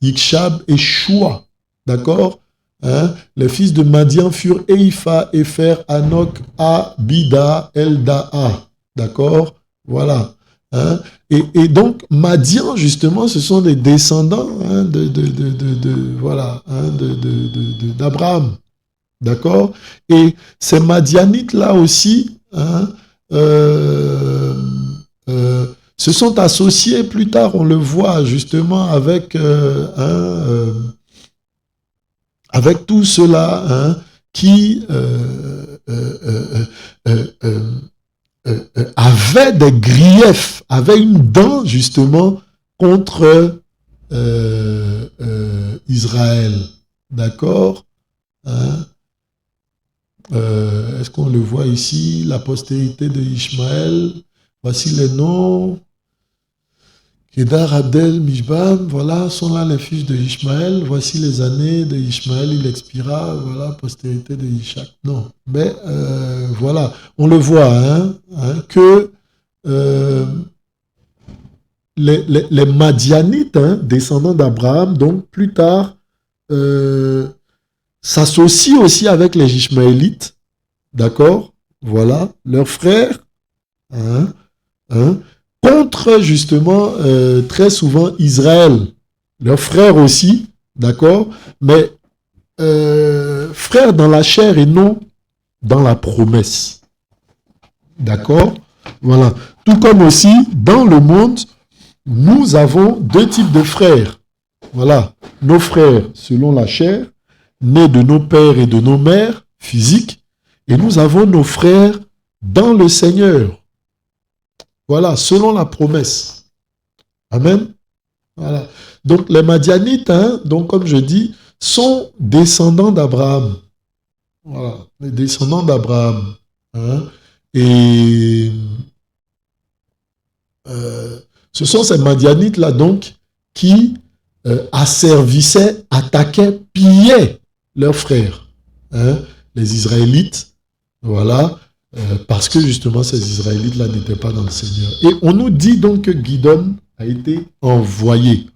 Yikshab et Shua. D'accord? Hein? Les fils de Madian furent Eifa, Efer, Anok, Abida, Eldaa. D'accord? Voilà. Hein? Et donc, Madian, justement, ce sont des descendants hein, voilà, hein, d'Abraham. D'accord? Et ces Madianites-là aussi, hein, se sont associés plus tard, on le voit justement avec, avec tout cela hein, qui avait des griefs, avait une dent justement contre Israël. D'accord? Hein? Est-ce qu'on le voit ici? La postérité de Ishmaël. Voici les noms. Kedar, Abdel, Mishbam, voilà, sont là les fils de Ishmaël. Voici les années de Ishmaël, il expira, voilà, postérité de Ishak. Non, mais voilà, on le voit, que les Madianites, descendants d'Abraham, donc plus tard, s'associent aussi avec les Ishmaélites, d'accord? Voilà, leurs frères, contre justement très souvent Israël, leurs frères aussi, d'accord, mais frères dans la chair et non dans la promesse, d'accord, voilà. Tout comme aussi dans le monde, nous avons deux types de frères, voilà, nos frères selon la chair, nés de nos pères et de nos mères physiques, et nous avons nos frères dans le Seigneur. Voilà, selon la promesse. Amen. Voilà. Donc, les Madianites, donc, comme je dis, sont descendants d'Abraham. Voilà, les descendants d'Abraham. Et ce sont ces Madianites-là, donc, qui asservissaient, attaquaient, pillaient leurs frères. Les Israélites, voilà, parce que justement ces Israélites-là n'étaient pas dans le Seigneur. Et on nous dit donc que Gidon a été envoyé.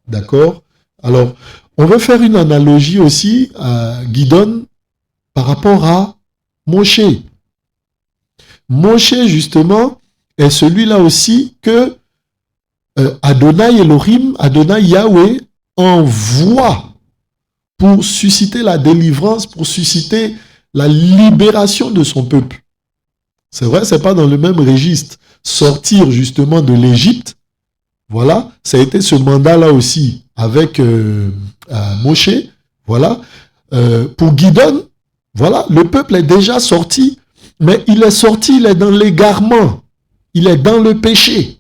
D'accord? Alors, on veut faire une analogie aussi à Gidon par rapport à Moshe. Moshe, justement, est celui-là aussi que Adonai Elohim, Adonai Yahweh, envoie pour susciter la délivrance, pour susciter la libération de son peuple. C'est vrai, c'est pas dans le même registre. Sortir justement de l'Égypte, voilà, ça a été ce mandat-là aussi avec Moshe, voilà. Pour Gidon, voilà, le peuple est déjà sorti, mais il est sorti, il est dans l'égarement, il est dans le péché.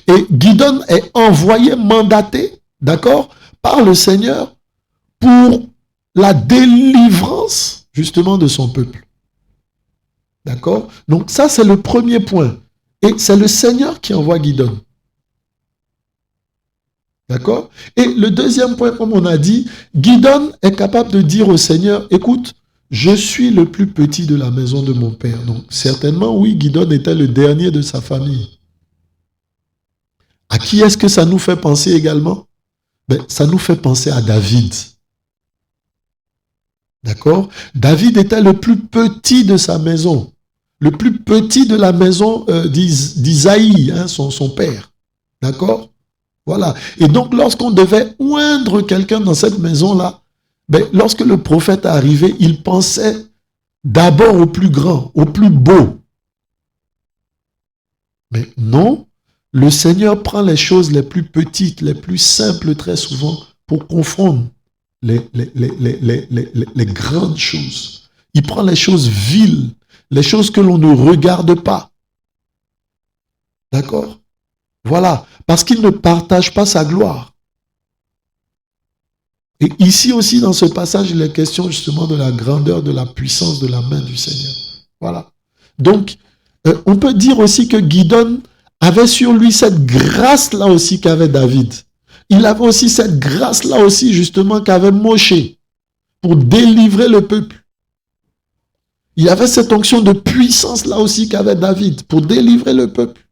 Et Gidon est envoyé, mandaté, d'accord, par le Seigneur pour la délivrance justement de son peuple. D'accord? Donc ça, c'est le premier point. Et c'est le Seigneur qui envoie Gidon. D'accord? Et le deuxième point, comme on a dit, Gidon est capable de dire au Seigneur, écoute, je suis le plus petit de la maison de mon père. Donc certainement, oui, Gidon était le dernier de sa famille. À qui est-ce que ça nous fait penser également? Ben, ça nous fait penser à David. D'accord? David était le plus petit de sa maison. Le plus petit de la maison d'Isaïe, hein, son père. D'accord? Voilà. Et donc, lorsqu'on devait oindre quelqu'un dans cette maison-là, ben, lorsque le prophète est arrivé, il pensait d'abord au plus grand, au plus beau. Mais non, le Seigneur prend les choses les plus petites, les plus simples très souvent pour confondre les grandes choses. Il prend les choses viles, les choses que l'on ne regarde pas. D'accord? Voilà, parce qu'il ne partage pas sa gloire. Et ici aussi, dans ce passage, il est question justement de la grandeur, de la puissance de la main du Seigneur. Voilà. Donc, on peut dire aussi que Gidon avait sur lui cette grâce-là aussi qu'avait David. Il avait aussi cette grâce-là aussi justement qu'avait Moshe pour délivrer le peuple. Il avait cette onction de puissance-là aussi qu'avait David pour délivrer le peuple.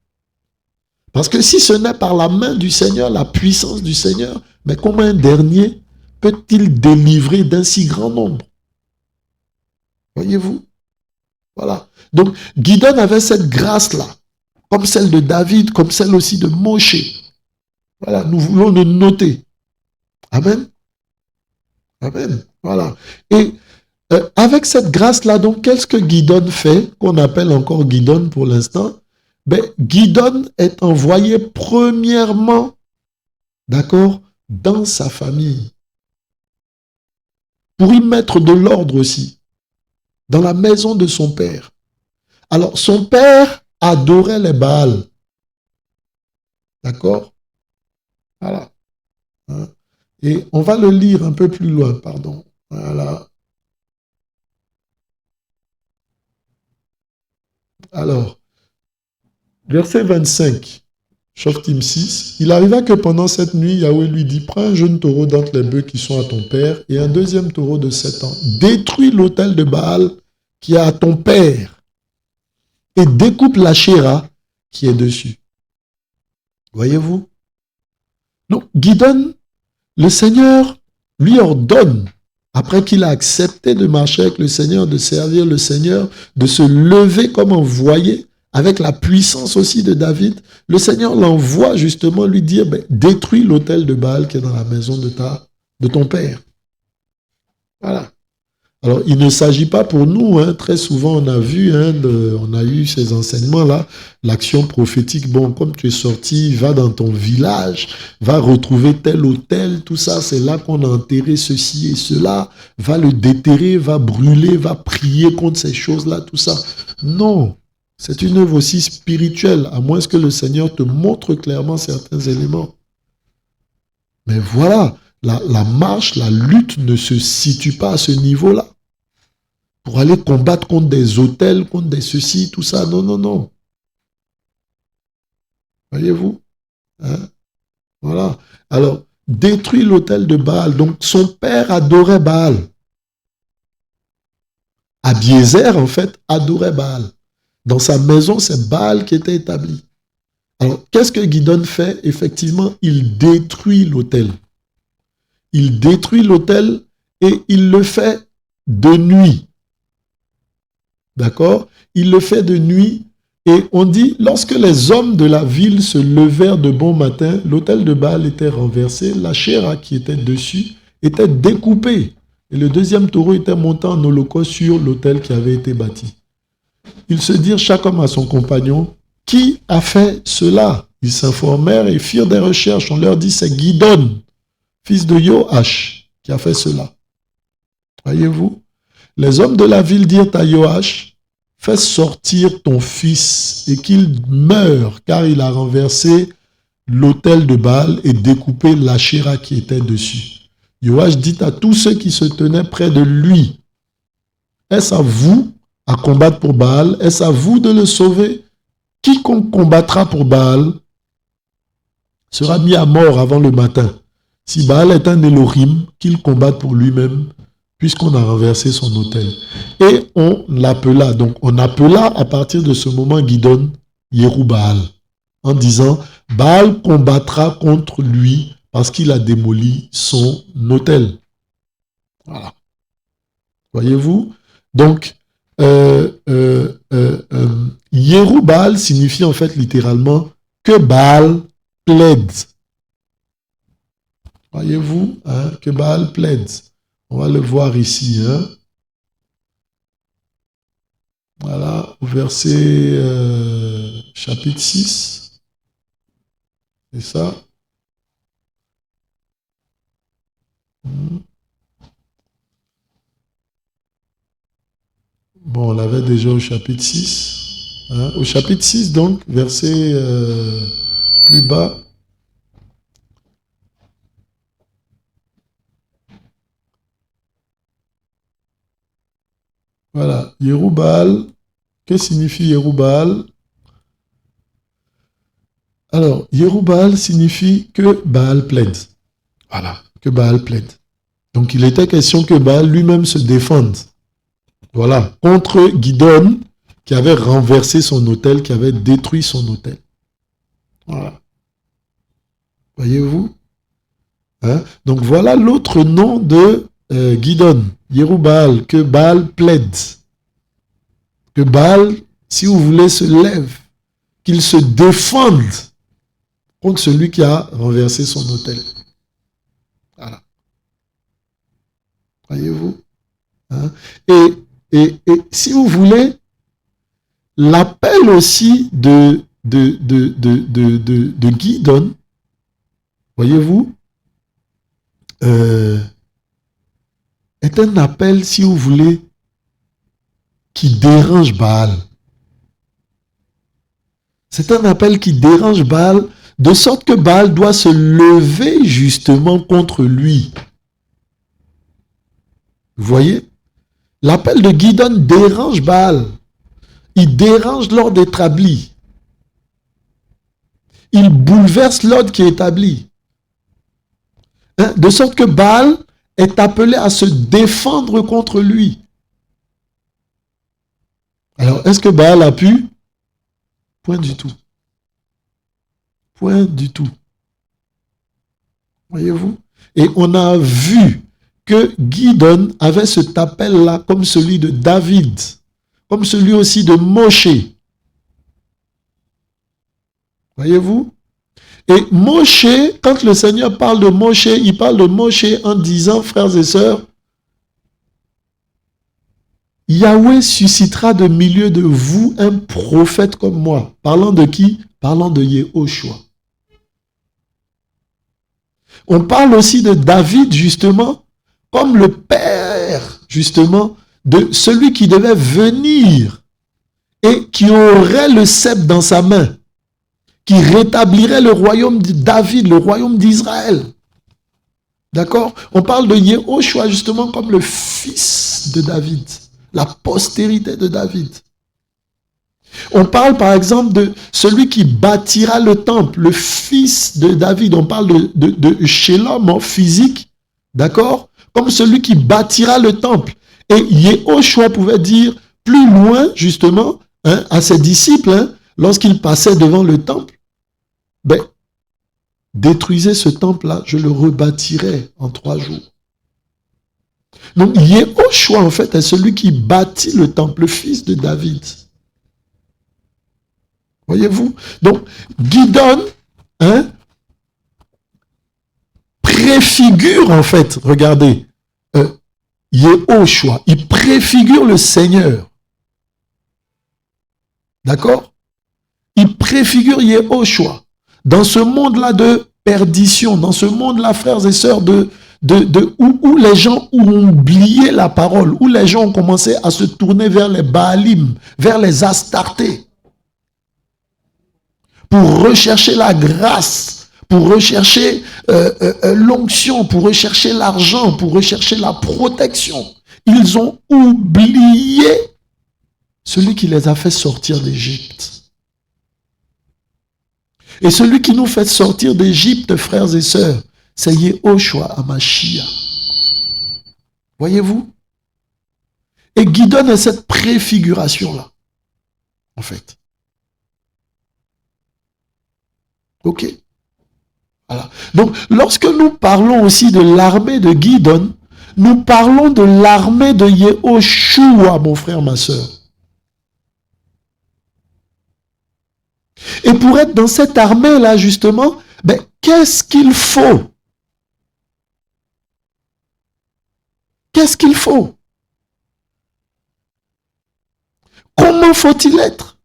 Parce que si ce n'est par la main du Seigneur, la puissance du Seigneur, mais comment un dernier peut-il délivrer d'un si grand nombre? Voyez-vous? Voilà. Donc, Gidon avait cette grâce-là, comme celle de David, comme celle aussi de Moshe. Voilà, nous voulons le noter. Amen. Amen. Voilà. Et avec cette grâce-là, donc, qu'est-ce que Gidon fait, qu'on appelle encore Gidon pour l'instant? Ben, Gidon est envoyé premièrement, d'accord, dans sa famille, pour y mettre de l'ordre aussi, dans la maison de son père. Alors, son père adorait les Baals. D'accord? Voilà. Hein? Et on va le lire un peu plus loin, pardon. Voilà. Alors, verset 25, Shoftim 6. Il arriva que pendant cette nuit, Yahweh lui dit, prends un jeune taureau d'entre les bœufs qui sont à ton père et un deuxième taureau de 7 ans. Détruis l'autel de Baal qui est à ton père et découpe la chéra qui est dessus. Voyez-vous? Donc, Gidon, le Seigneur lui ordonne, après qu'il a accepté de marcher avec le Seigneur, de servir le Seigneur, de se lever comme envoyé, avec la puissance aussi de David, le Seigneur l'envoie justement lui dire, ben, détruis l'autel de Baal qui est dans la maison de ton père. Voilà. Alors, il ne s'agit pas pour nous, hein, très souvent on a vu, on a eu ces enseignements-là, l'action prophétique, bon, comme tu es sorti, va dans ton village, va retrouver tel autel, tout ça, c'est là qu'on a enterré ceci et cela, va le déterrer, va brûler, va prier contre ces choses-là, tout ça. Non, c'est une œuvre aussi spirituelle, à moins que le Seigneur te montre clairement certains éléments. Mais voilà, la marche, la lutte ne se situe pas à ce niveau-là. Pour aller combattre contre des autels, contre des ceci, tout ça. Non, non, non. Voyez-vous? Hein? Voilà. Alors, détruit l'autel de Baal. Donc, son père adorait Baal. Abiézer, en fait, adorait Baal. Dans sa maison, c'est Baal qui était établi. Alors, qu'est-ce que Gidon fait? Effectivement, il détruit l'autel. Il détruit l'autel et il le fait de nuit. D'accord? Il le fait de nuit et on dit, lorsque les hommes de la ville se levèrent de bon matin, l'autel de Baal était renversé, la chair qui était dessus était découpée et le deuxième taureau était monté en holocauste sur l'autel qui avait été bâti. Ils se dirent chaque homme à son compagnon, qui a fait cela? Ils s'informèrent et firent des recherches. On leur dit, c'est Gidon, fils de Joach, qui a fait cela. Voyez-vous? Les hommes de la ville dirent à Joach, fais sortir ton fils et qu'il meure, car il a renversé l'autel de Baal et découpé l'Achéra qui était dessus. Joach dit à tous ceux qui se tenaient près de lui, est-ce à vous à combattre pour Baal? Est-ce à vous de le sauver? Quiconque combattra pour Baal sera mis à mort avant le matin. Si Baal est un Elohim, qu'il combatte pour lui-même, puisqu'on a renversé son autel. Et on l'appela, donc on appela à partir de ce moment Gidon Yerubbaal, en disant, Baal combattra contre lui parce qu'il a démoli son autel. Voilà. Voyez-vous? Donc, Yerubbaal signifie en fait littéralement que Baal plaide. Voyez-vous, hein, que Baal plaide. On va le voir ici. Hein. Voilà, au verset chapitre 6. C'est ça. Bon, on l'avait déjà au chapitre 6. Hein. Au chapitre 6, donc, verset plus bas. Voilà, Yerubbaal. Que signifie Yerubbaal? Alors, Yerubbaal signifie que Baal plaide. Voilà, que Baal plaide. Donc, il était question que Baal lui-même se défende. Voilà, contre Gidon, qui avait renversé son autel, qui avait détruit son autel. Voilà. Voyez-vous? Hein? Donc, voilà l'autre nom de Gidon, Yerubbaal, que Baal plaide. Que Baal, si vous voulez, se lève, qu'il se défende contre celui qui a renversé son autel. Voilà. Voyez-vous? Hein? Et si vous voulez, l'appel aussi de Gidon, voyez-vous, est un appel, si vous voulez, qui dérange Baal. C'est un appel qui dérange Baal, de sorte que Baal doit se lever justement contre lui. Vous voyez? L'appel de Gidon dérange Baal. Il dérange l'ordre établi. Il bouleverse l'ordre qui est établi. Hein? De sorte que Baal est appelé à se défendre contre lui. Alors, est-ce que Baal a pu? Point du tout. Point du tout. Voyez-vous? Et on a vu que Gidon avait cet appel-là comme celui de David, comme celui aussi de Moshe. Voyez-vous? Et Moshe, quand le Seigneur parle de Moshe, il parle de Moshe en disant, frères et sœurs, Yahweh suscitera de milieu de vous un prophète comme moi. Parlant de qui? Parlant de Yehoshua. On parle aussi de David, justement, comme le père, justement, de celui qui devait venir et qui aurait le sceptre dans sa main, qui rétablirait le royaume de David, le royaume d'Israël. D'accord? On parle de Yehoshua, justement, comme le fils de David. La postérité de David. On parle par exemple de celui qui bâtira le temple, le fils de David. On parle de chez l'homme physique, d'accord? Comme celui qui bâtira le temple. Et Yehoshua pouvait dire plus loin, justement, à ses disciples, lorsqu'ils passaient devant le temple, ben, détruisez ce temple-là, je le rebâtirai en 3 jours. Donc, Yehoshua, en fait, est celui qui bâtit le temple, le fils de David. Voyez-vous? Donc, Gidon, préfigure, en fait, regardez, Yehoshua, il préfigure le Seigneur. D'accord? Il préfigure Yehoshua. Dans ce monde-là de perdition, dans ce monde-là, frères et sœurs, où les gens ont oublié la parole, où les gens ont commencé à se tourner vers les Baalim, vers les Astartés, pour rechercher la grâce, pour rechercher l'onction, pour rechercher l'argent, pour rechercher la protection. Ils ont oublié celui qui les a fait sortir d'Égypte. Et celui qui nous fait sortir d'Égypte, frères et sœurs, c'est Yehoshua Hamashiach. Voyez-vous? Et Gidon est cette préfiguration-là, en fait. Ok? Voilà. Donc, lorsque nous parlons aussi de l'armée de Gidon, nous parlons de l'armée de Yehoshua, mon frère, ma sœur. Et pour être dans cette armée-là, justement, ben, qu'est-ce qu'il faut? Qu'est-ce qu'il faut? Comment faut-il être?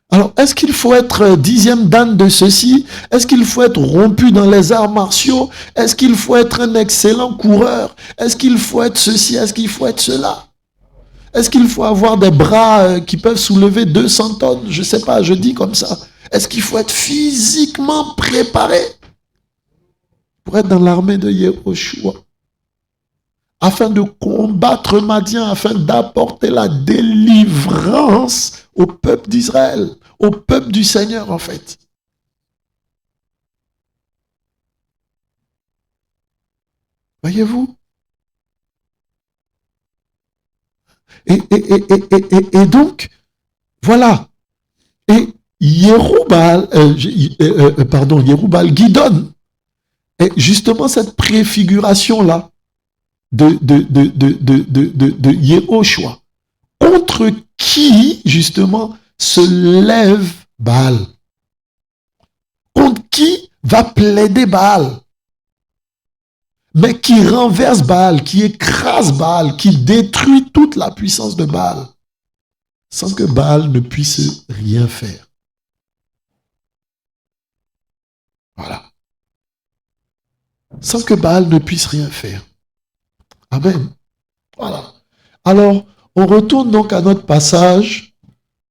Alors, est-ce qu'il faut être 10e dan de ceci? Est-ce qu'il faut être rompu dans les arts martiaux? Est-ce qu'il faut être un excellent coureur? Est-ce qu'il faut être ceci? Est-ce qu'il faut être cela? Est-ce qu'il faut avoir des bras qui peuvent soulever 200 tonnes? Je ne sais pas, je dis comme ça. Est-ce qu'il faut être physiquement préparé pour être dans l'armée de Yehoshua? Afin de combattre Madian, afin d'apporter la délivrance au peuple d'Israël, au peuple du Seigneur, en fait. Voyez-vous? Et donc, voilà. Et Yerubal, Gidon, est justement cette préfiguration-là de Yehoshua. Contre qui, justement, se lève Baal? Contre qui va plaider Baal? Mais qui renverse Baal, qui écrase Baal, qui détruit toute la puissance de Baal, sans que Baal ne puisse rien faire. Voilà. Sans que Baal ne puisse rien faire. Amen. Voilà. Alors, on retourne donc à notre passage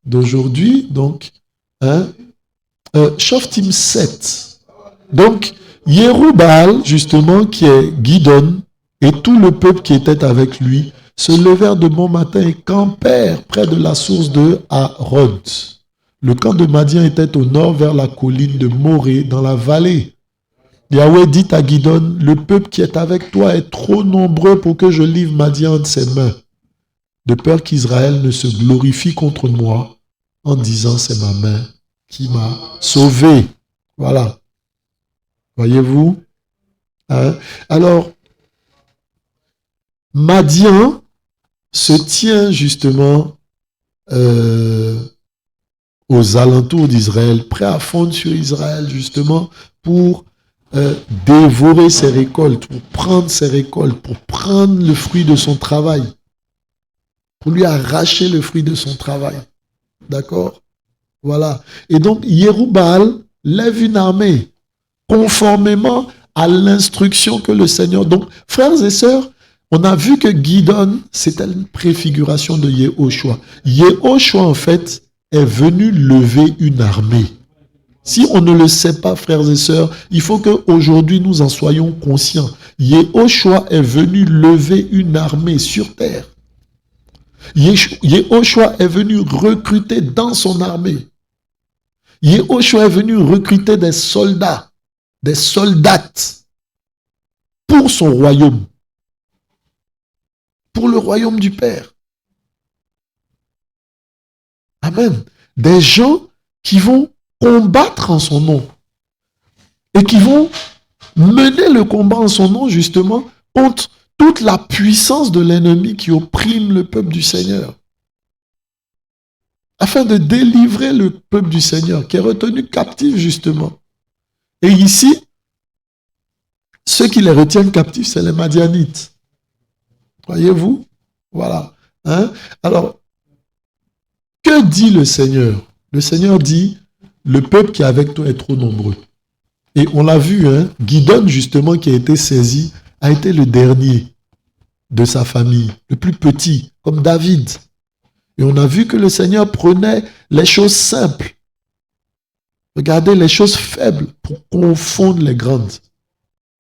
d'aujourd'hui, donc, Shoftim 7. Donc, Yerubal, justement, qui est Gidon, et tout le peuple qui était avec lui, se levèrent de bon matin et campèrent près de la source de Harod. Le camp de Madian était au nord vers la colline de Morée, dans la vallée. Yahweh dit à Gidon, le peuple qui est avec toi est trop nombreux pour que je livre Madian de ses mains, de peur qu'Israël ne se glorifie contre moi en disant c'est ma main qui m'a sauvé. Voilà. Voyez-vous? Alors, Madian se tient justement aux alentours d'Israël, prêt à fondre sur Israël justement pour dévorer ses récoltes, pour prendre ses récoltes, pour prendre le fruit de son travail, pour lui arracher le fruit de son travail. D'accord? Voilà. Et donc, Yerubal lève une armée conformément à l'instruction que le Seigneur... Donc, frères et sœurs, on a vu que Gidon, c'était une préfiguration de Yehoshua. Yehoshua, en fait, est venu lever une armée. Si on ne le sait pas, frères et sœurs, il faut qu'aujourd'hui nous en soyons conscients. Yehoshua est venu lever une armée sur terre. Yehoshua est venu recruter dans son armée. Yehoshua est venu recruter des soldats, des soldates pour son royaume. pour le royaume du Père. Amen. Des gens qui vont combattre en son nom et qui vont mener le combat en son nom justement contre toute la puissance de l'ennemi qui opprime le peuple du Seigneur, afin de délivrer le peuple du Seigneur qui est retenu captif justement. Et ici, ceux qui les retiennent captifs, c'est les Madianites. Voyez-vous? Voilà. Hein? Alors, que dit le Seigneur? Le Seigneur dit, le peuple qui est avec toi est trop nombreux. Et on l'a vu, hein? Gidon, justement, qui a été saisi, a été le dernier de sa famille, le plus petit, comme David. Et on a vu que le Seigneur prenait les choses simples. Regardez les choses faibles pour confondre les grandes.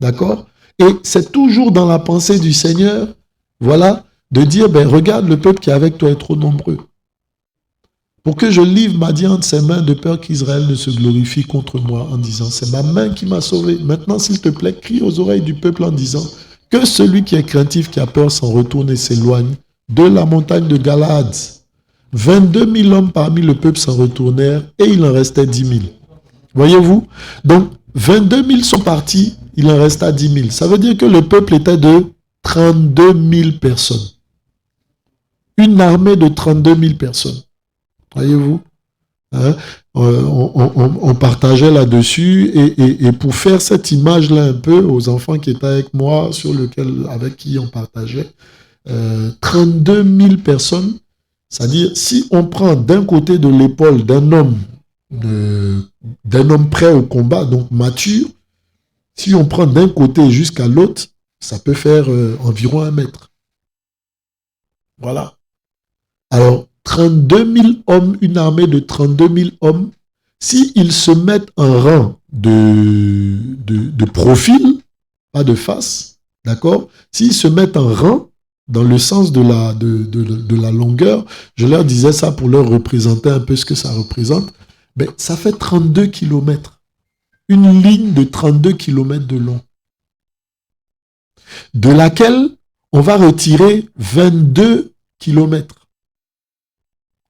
D'accord? Et c'est toujours dans la pensée du Seigneur, voilà, de dire, ben regarde, le peuple qui est avec toi est trop nombreux. Pour que je livre Madian de ses mains, de peur qu'Israël ne se glorifie contre moi en disant, c'est ma main qui m'a sauvé. Maintenant, s'il te plaît, crie aux oreilles du peuple en disant, que celui qui est craintif, qui a peur, s'en retourne et s'éloigne de la montagne de Galaad. 22 000 hommes parmi le peuple s'en retournèrent et il en restait 10 000. Voyez-vous? Donc, 22 000 sont partis, il en resta 10 000. Ça veut dire que le peuple était de 32 000 personnes. Une armée de 32 000 personnes. Voyez-vous? Hein? On partageait là-dessus et pour faire cette image-là un peu aux enfants qui étaient avec moi, avec qui on partageait, 32 000 personnes, c'est-à-dire si on prend d'un côté de l'épaule d'un homme prêt au combat, donc mature, si on prend d'un côté jusqu'à l'autre, ça peut faire environ 1 mètre. Voilà. Alors, 32 000 hommes, une armée de 32 000 hommes, s'ils se mettent en rang de profil, pas de face, d'accord? S'ils se mettent en rang, dans le sens de la longueur, je leur disais ça pour leur représenter un peu ce que ça représente, ben, ça fait 32 kilomètres. Une ligne de 32 kilomètres de long, de laquelle on va retirer 22 kilomètres.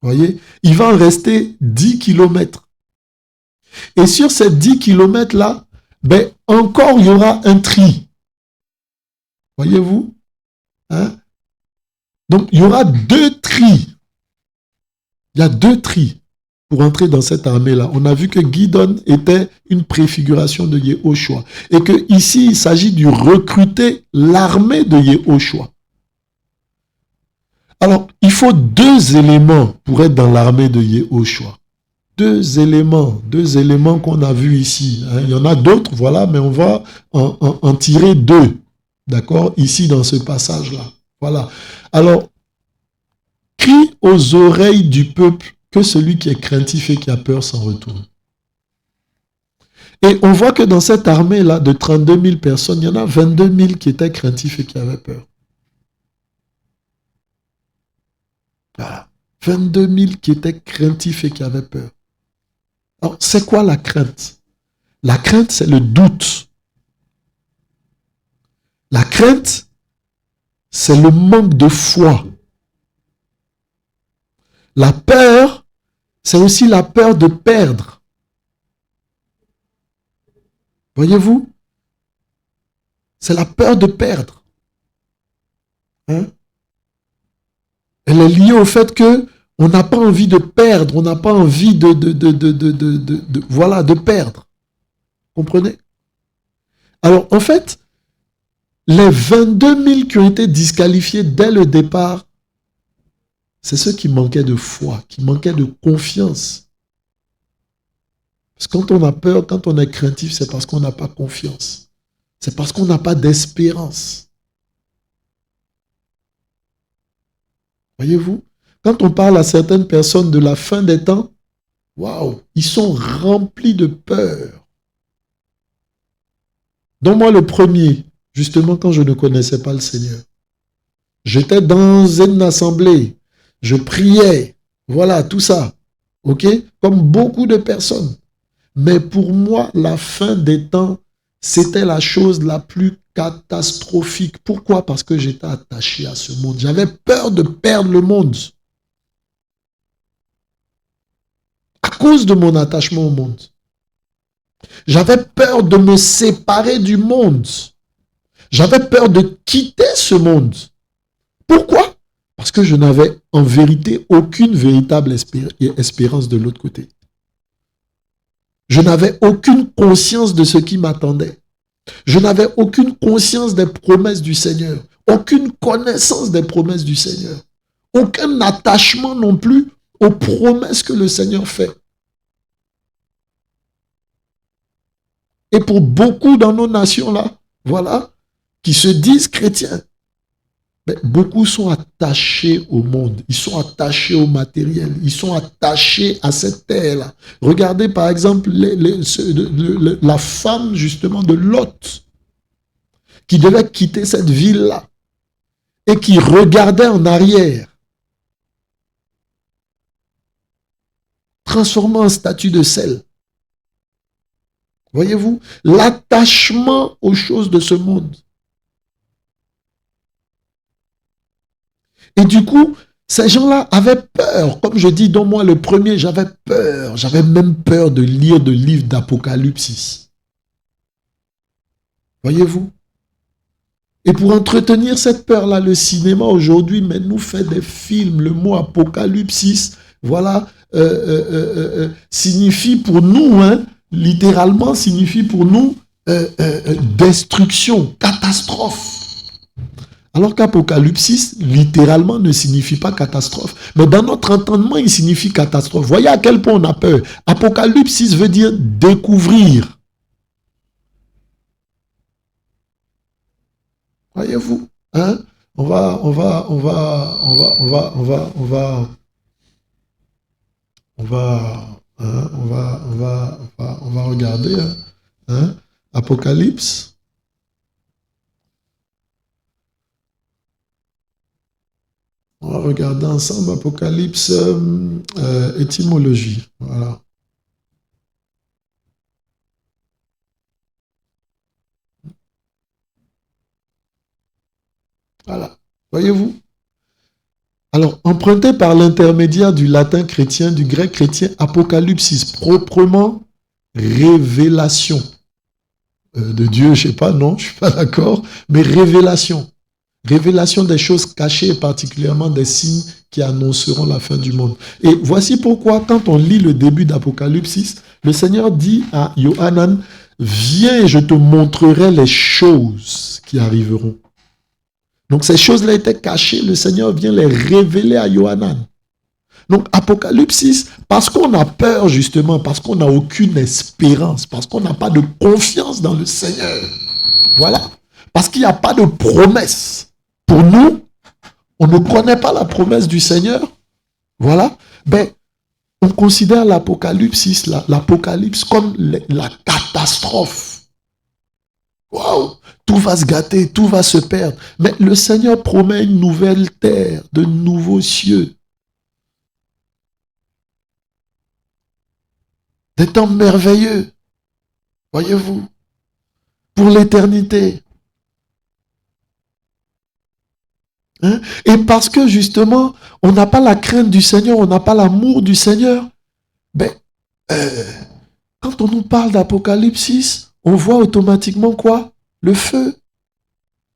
Vous voyez, il va en rester 10 kilomètres. Et sur ces 10 kilomètres-là, ben, encore il y aura un tri. Voyez-vous? Hein? Donc, il y aura 2 tris. Il y a 2 tris pour entrer dans cette armée-là. On a vu que Gidon était une préfiguration de Yehoshua. Et que ici, il s'agit de recruter l'armée de Yehoshua. Alors, il faut 2 éléments pour être dans l'armée de Yehoshua. 2 éléments qu'on a vus ici. Hein. Il y en a d'autres, voilà, mais on va en tirer 2, d'accord, ici dans ce passage-là. Voilà. Alors, crie aux oreilles du peuple que celui qui est craintif et qui a peur s'en retourne. Et on voit que dans cette armée-là de 32 000 personnes, il y en a 22 000 qui étaient craintifs et qui avaient peur. Voilà. 22 000 qui étaient craintifs et qui avaient peur. Alors, c'est quoi la crainte? La crainte, c'est le doute. La crainte, c'est le manque de foi. La peur, c'est aussi la peur de perdre. Voyez-vous? C'est la peur de perdre. Hein? Elle est liée au fait que on n'a pas envie de perdre, on n'a pas envie de perdre. Comprenez? Alors, en fait, les 22 000 qui ont été disqualifiés dès le départ, c'est ceux qui manquaient de foi, qui manquaient de confiance. Parce que quand on a peur, quand on est craintif, c'est parce qu'on n'a pas confiance. C'est parce qu'on n'a pas d'espérance. Voyez-vous? Quand on parle à certaines personnes de la fin des temps, waouh, ils sont remplis de peur. Donc moi, le premier, justement quand je ne connaissais pas le Seigneur, j'étais dans une assemblée, je priais, voilà, tout ça, ok? Comme beaucoup de personnes. Mais pour moi, la fin des temps, c'était la chose la plus catastrophique. Pourquoi? Parce que j'étais attaché à ce monde. J'avais peur de perdre le monde. À cause de mon attachement au monde. J'avais peur de me séparer du monde. J'avais peur de quitter ce monde. Pourquoi? Parce que je n'avais en vérité aucune véritable espérance de l'autre côté. Je n'avais aucune conscience de ce qui m'attendait. Je n'avais aucune conscience des promesses du Seigneur. Aucune connaissance des promesses du Seigneur. Aucun attachement non plus aux promesses que le Seigneur fait. Et pour beaucoup dans nos nations-là, voilà, qui se disent chrétiens, mais beaucoup sont attachés au monde, ils sont attachés au matériel, ils sont attachés à cette terre-là. Regardez par exemple la femme justement de Lot, qui devait quitter cette ville-là et qui regardait en arrière, transformant en statue de sel. Voyez-vous, l'attachement aux choses de ce monde. Et du coup, ces gens-là avaient peur. Comme je dis, dont moi le premier, j'avais peur. J'avais même peur de lire le livre d'Apocalypse. Voyez-vous? Et pour entretenir cette peur-là, le cinéma aujourd'hui nous fait des films. Le mot Apocalypse, voilà, signifie pour nous, littéralement signifie pour nous destruction, catastrophe. Alors qu'Apocalypse, littéralement, ne signifie pas catastrophe. Mais dans notre entendement, il signifie catastrophe. Voyez à quel point on a peur. Apocalypse veut dire découvrir. Voyez-vous, hein? On va regarder, hein? Apocalypse. On va regarder ensemble Apocalypse, étymologie. Voilà. Voilà. Voyez-vous? Alors, emprunté par l'intermédiaire du latin chrétien, du grec chrétien, apocalypsis, proprement révélation de Dieu, je ne sais pas, non, je ne suis pas d'accord, mais révélation. Révélation des choses cachées et particulièrement des signes qui annonceront la fin du monde. Et voici pourquoi, quand on lit le début d'Apocalypse, le Seigneur dit à Yohanan, viens et je te montrerai les choses qui arriveront. Donc ces choses-là étaient cachées, le Seigneur vient les révéler à Yohanan. Donc Apocalypse, parce qu'on a peur justement, parce qu'on n'a aucune espérance, parce qu'on n'a pas de confiance dans le Seigneur. Voilà. Parce qu'il n'y a pas de promesse. Pour nous, on ne connaît pas la promesse du Seigneur. Voilà. Ben, on considère l'Apocalypse comme la catastrophe. Waouh! Tout va se gâter, tout va se perdre. Mais le Seigneur promet une nouvelle terre, de nouveaux cieux. Des temps merveilleux. Voyez-vous? Pour l'éternité. Hein? Et parce que justement, on n'a pas la crainte du Seigneur, on n'a pas l'amour du Seigneur, ben, quand on nous parle d'Apocalypse, on voit automatiquement quoi? Le feu.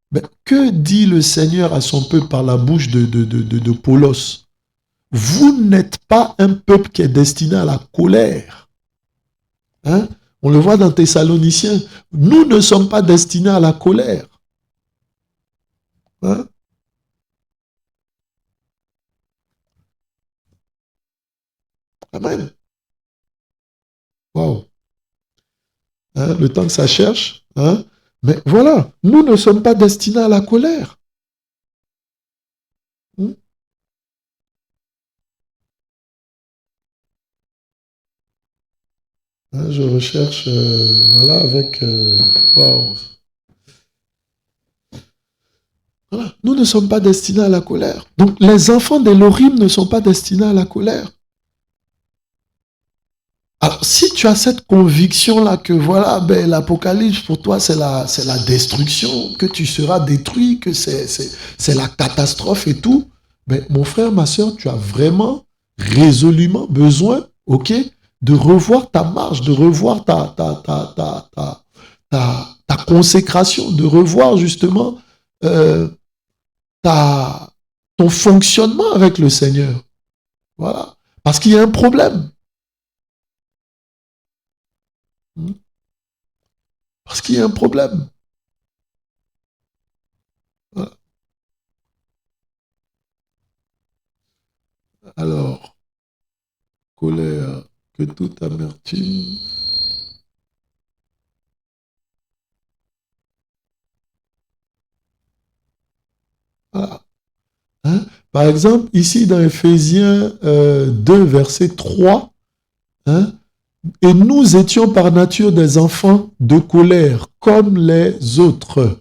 Ben, que dit le Seigneur à son peuple par la bouche de Paulos? Vous n'êtes pas un peuple qui est destiné à la colère. Hein? On le voit dans Thessaloniciens. Nous ne sommes pas destinés à la colère. Hein? Amen. Wow. Hein, le temps que ça cherche. Hein? Mais voilà, nous ne sommes pas destinés à la colère. Hein? Hein, je recherche, voilà, avec... wow. Voilà. Nous ne sommes pas destinés à la colère. Donc les enfants d'Élohim ne sont pas destinés à la colère. Alors, si tu as cette conviction-là que voilà, ben, l'Apocalypse pour toi c'est la destruction, que tu seras détruit, que c'est la catastrophe et tout, ben, mon frère, ma soeur, tu as vraiment résolument besoin, ok, de revoir ta marche, de revoir ta consécration, de revoir justement euh, ta, ton fonctionnement avec le Seigneur. Voilà. Parce qu'il y a un problème. Parce qu'il y a un problème. Voilà. Alors, colère, que toute amertume. Voilà. Hein? Par exemple, ici dans Éphésiens 2, verset 3, hein? Et nous étions par nature des enfants de colère, comme les autres.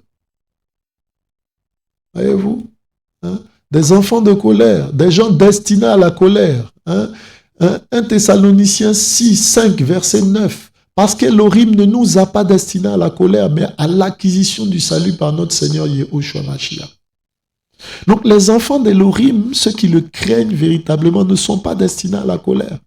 Voyez-vous? Hein? Des enfants de colère, des gens destinés à la colère. Hein? 1 Thessaloniciens 6, 5, verset 9. Parce qu'Elohim ne nous a pas destinés à la colère, mais à l'acquisition du salut par notre Seigneur Yahushua Mashiach. Donc les enfants d'Elohim, ceux qui le craignent véritablement, ne sont pas destinés à la colère.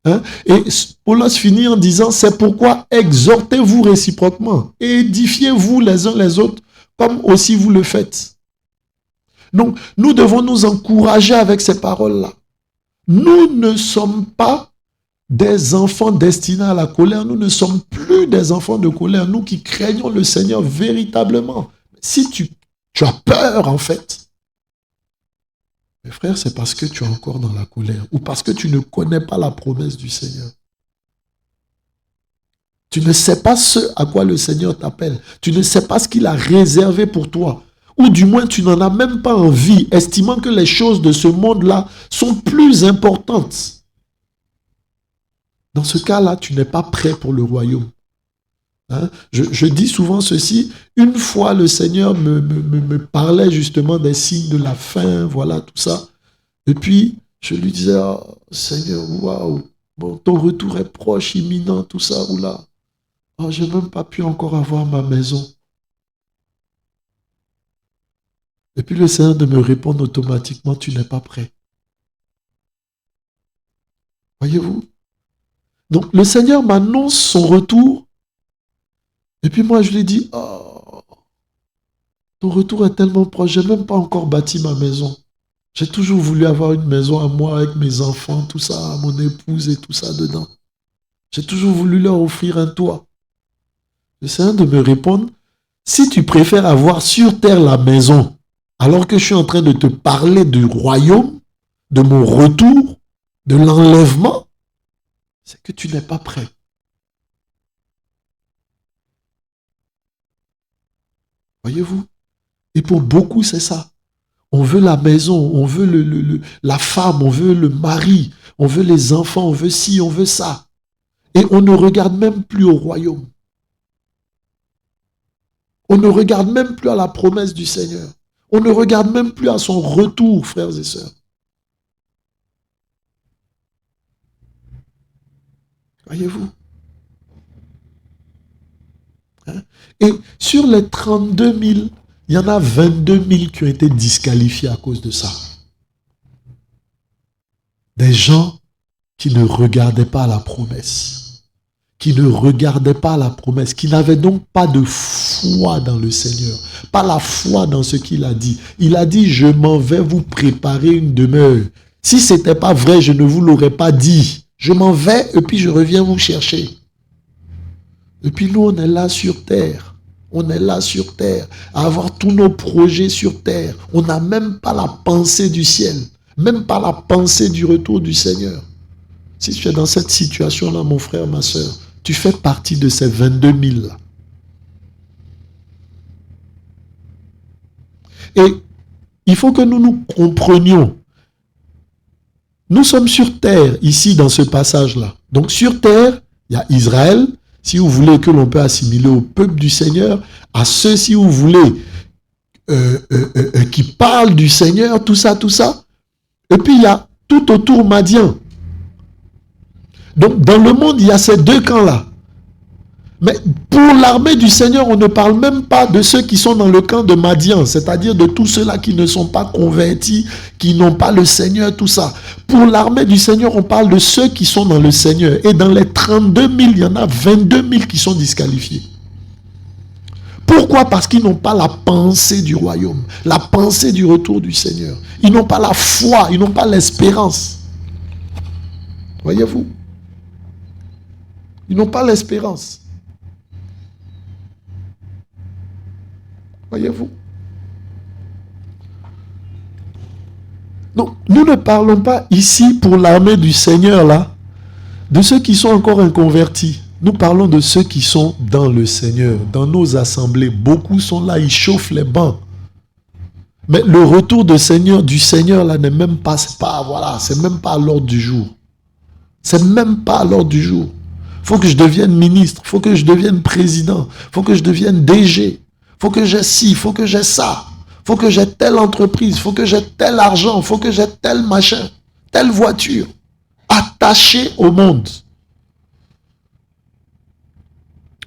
Hein? Et Paulos finit en disant, c'est pourquoi exhortez-vous réciproquement et édifiez-vous les uns les autres, comme aussi vous le faites. Donc, nous devons nous encourager avec ces paroles-là. Nous ne sommes pas des enfants destinés à la colère. Nous ne sommes plus des enfants de colère. Nous qui craignons le Seigneur véritablement. Si tu as peur, en fait, mes frères, c'est parce que tu es encore dans la colère ou parce que tu ne connais pas la promesse du Seigneur. Tu ne sais pas ce à quoi le Seigneur t'appelle. Tu ne sais pas ce qu'il a réservé pour toi. Ou du moins, tu n'en as même pas envie, estimant que les choses de ce monde-là sont plus importantes. Dans ce cas-là, tu n'es pas prêt pour le royaume. Hein? Je dis souvent ceci, une fois le Seigneur me parlait justement des signes de la fin, voilà, tout ça. Et puis, je lui disais, oh, Seigneur, waouh, bon, ton retour est proche, imminent, tout ça, oula. Oh, je n'ai même pas pu encore avoir ma maison. Et puis le Seigneur de me répondre automatiquement, tu n'es pas prêt. Voyez-vous? Donc le Seigneur m'annonce son retour. Et puis moi je lui dis, oh, ton retour est tellement proche, je n'ai même pas encore bâti ma maison. J'ai toujours voulu avoir une maison à moi avec mes enfants, tout ça, mon épouse et tout ça dedans. J'ai toujours voulu leur offrir un toit. Le Seigneur de me répondre, si tu préfères avoir sur terre la maison, alors que je suis en train de te parler du royaume, de mon retour, de l'enlèvement, c'est que tu n'es pas prêt. Voyez-vous? Et pour beaucoup, c'est ça. On veut la maison, on veut la femme, on veut le mari, on veut les enfants, on veut ci, on veut ça. Et on ne regarde même plus au royaume. On ne regarde même plus à la promesse du Seigneur. On ne regarde même plus à son retour, frères et sœurs. Voyez-vous? Hein? Et sur les 32 000, il y en a 22 000 qui ont été disqualifiés à cause de ça. Des gens qui ne regardaient pas la promesse, qui ne regardaient pas la promesse, qui n'avaient donc pas de foi dans le Seigneur, pas la foi dans ce qu'il a dit. Il a dit, je m'en vais vous préparer une demeure. Si ce n'était pas vrai, je ne vous l'aurais pas dit. Je m'en vais et puis je reviens vous chercher. Et puis nous, on est là sur terre. On est là sur terre, à avoir tous nos projets sur terre. On n'a même pas la pensée du ciel, même pas la pensée du retour du Seigneur. Si tu es dans cette situation-là, mon frère, ma soeur, tu fais partie de ces 22 000 là. Et il faut que nous nous comprenions. Nous sommes sur terre, ici, dans ce passage-là. Donc sur terre, il y a Israël, si vous voulez que l'on peut assimiler au peuple du Seigneur, à ceux, si vous voulez, qui parlent du Seigneur, tout ça, tout ça. Et puis il y a tout autour Madian. Donc, dans le monde, il y a ces deux camps-là. Mais pour l'armée du Seigneur, on ne parle même pas de ceux qui sont dans le camp de Madian, c'est-à-dire de tous ceux-là qui ne sont pas convertis, qui n'ont pas le Seigneur, tout ça. Pour l'armée du Seigneur, on parle de ceux qui sont dans le Seigneur. Et dans les 32 000, il y en a 22 000 qui sont disqualifiés. Pourquoi? Parce qu'ils n'ont pas la pensée du royaume, la pensée du retour du Seigneur. Ils n'ont pas la foi, ils n'ont pas l'espérance. Voyez-vous? Ils n'ont pas l'espérance. Voyez-vous? Donc, nous ne parlons pas ici pour l'armée du Seigneur, là, de ceux qui sont encore inconvertis. Nous parlons de ceux qui sont dans le Seigneur, dans nos assemblées. Beaucoup sont là, ils chauffent les bancs. Mais le retour du Seigneur, là, n'est même pas, c'est même pas à l'ordre du jour. C'est même pas à l'ordre du jour. Il faut que je devienne ministre, il faut que je devienne président, il faut que je devienne DG. Il faut que j'ai ci, il faut que j'ai ça. Il faut que j'ai telle entreprise, il faut que j'ai tel argent, il faut que j'ai tel machin, telle voiture. Attaché au monde.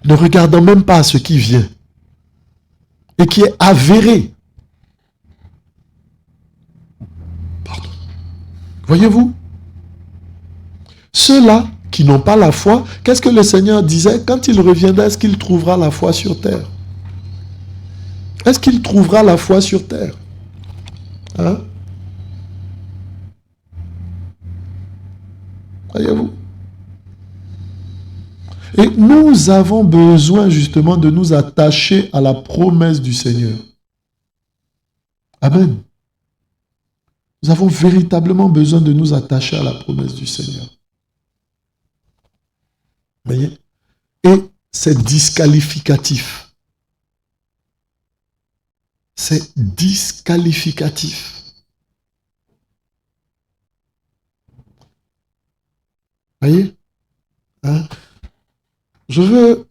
Ne regardant même pas à ce qui vient. Et qui est avéré. Pardon. Voyez-vous? Ceux-là qui n'ont pas la foi, qu'est-ce que le Seigneur disait? Quand il reviendra, est-ce qu'il trouvera la foi sur terre? Est-ce qu'il trouvera la foi sur terre? Hein? Voyez-vous? Et nous avons besoin justement de nous attacher à la promesse du Seigneur. Amen. Nous avons véritablement besoin de nous attacher à la promesse du Seigneur. Voyez? Et c'est disqualificatif. C'est disqualificatif. Voyez? Hein? Je veux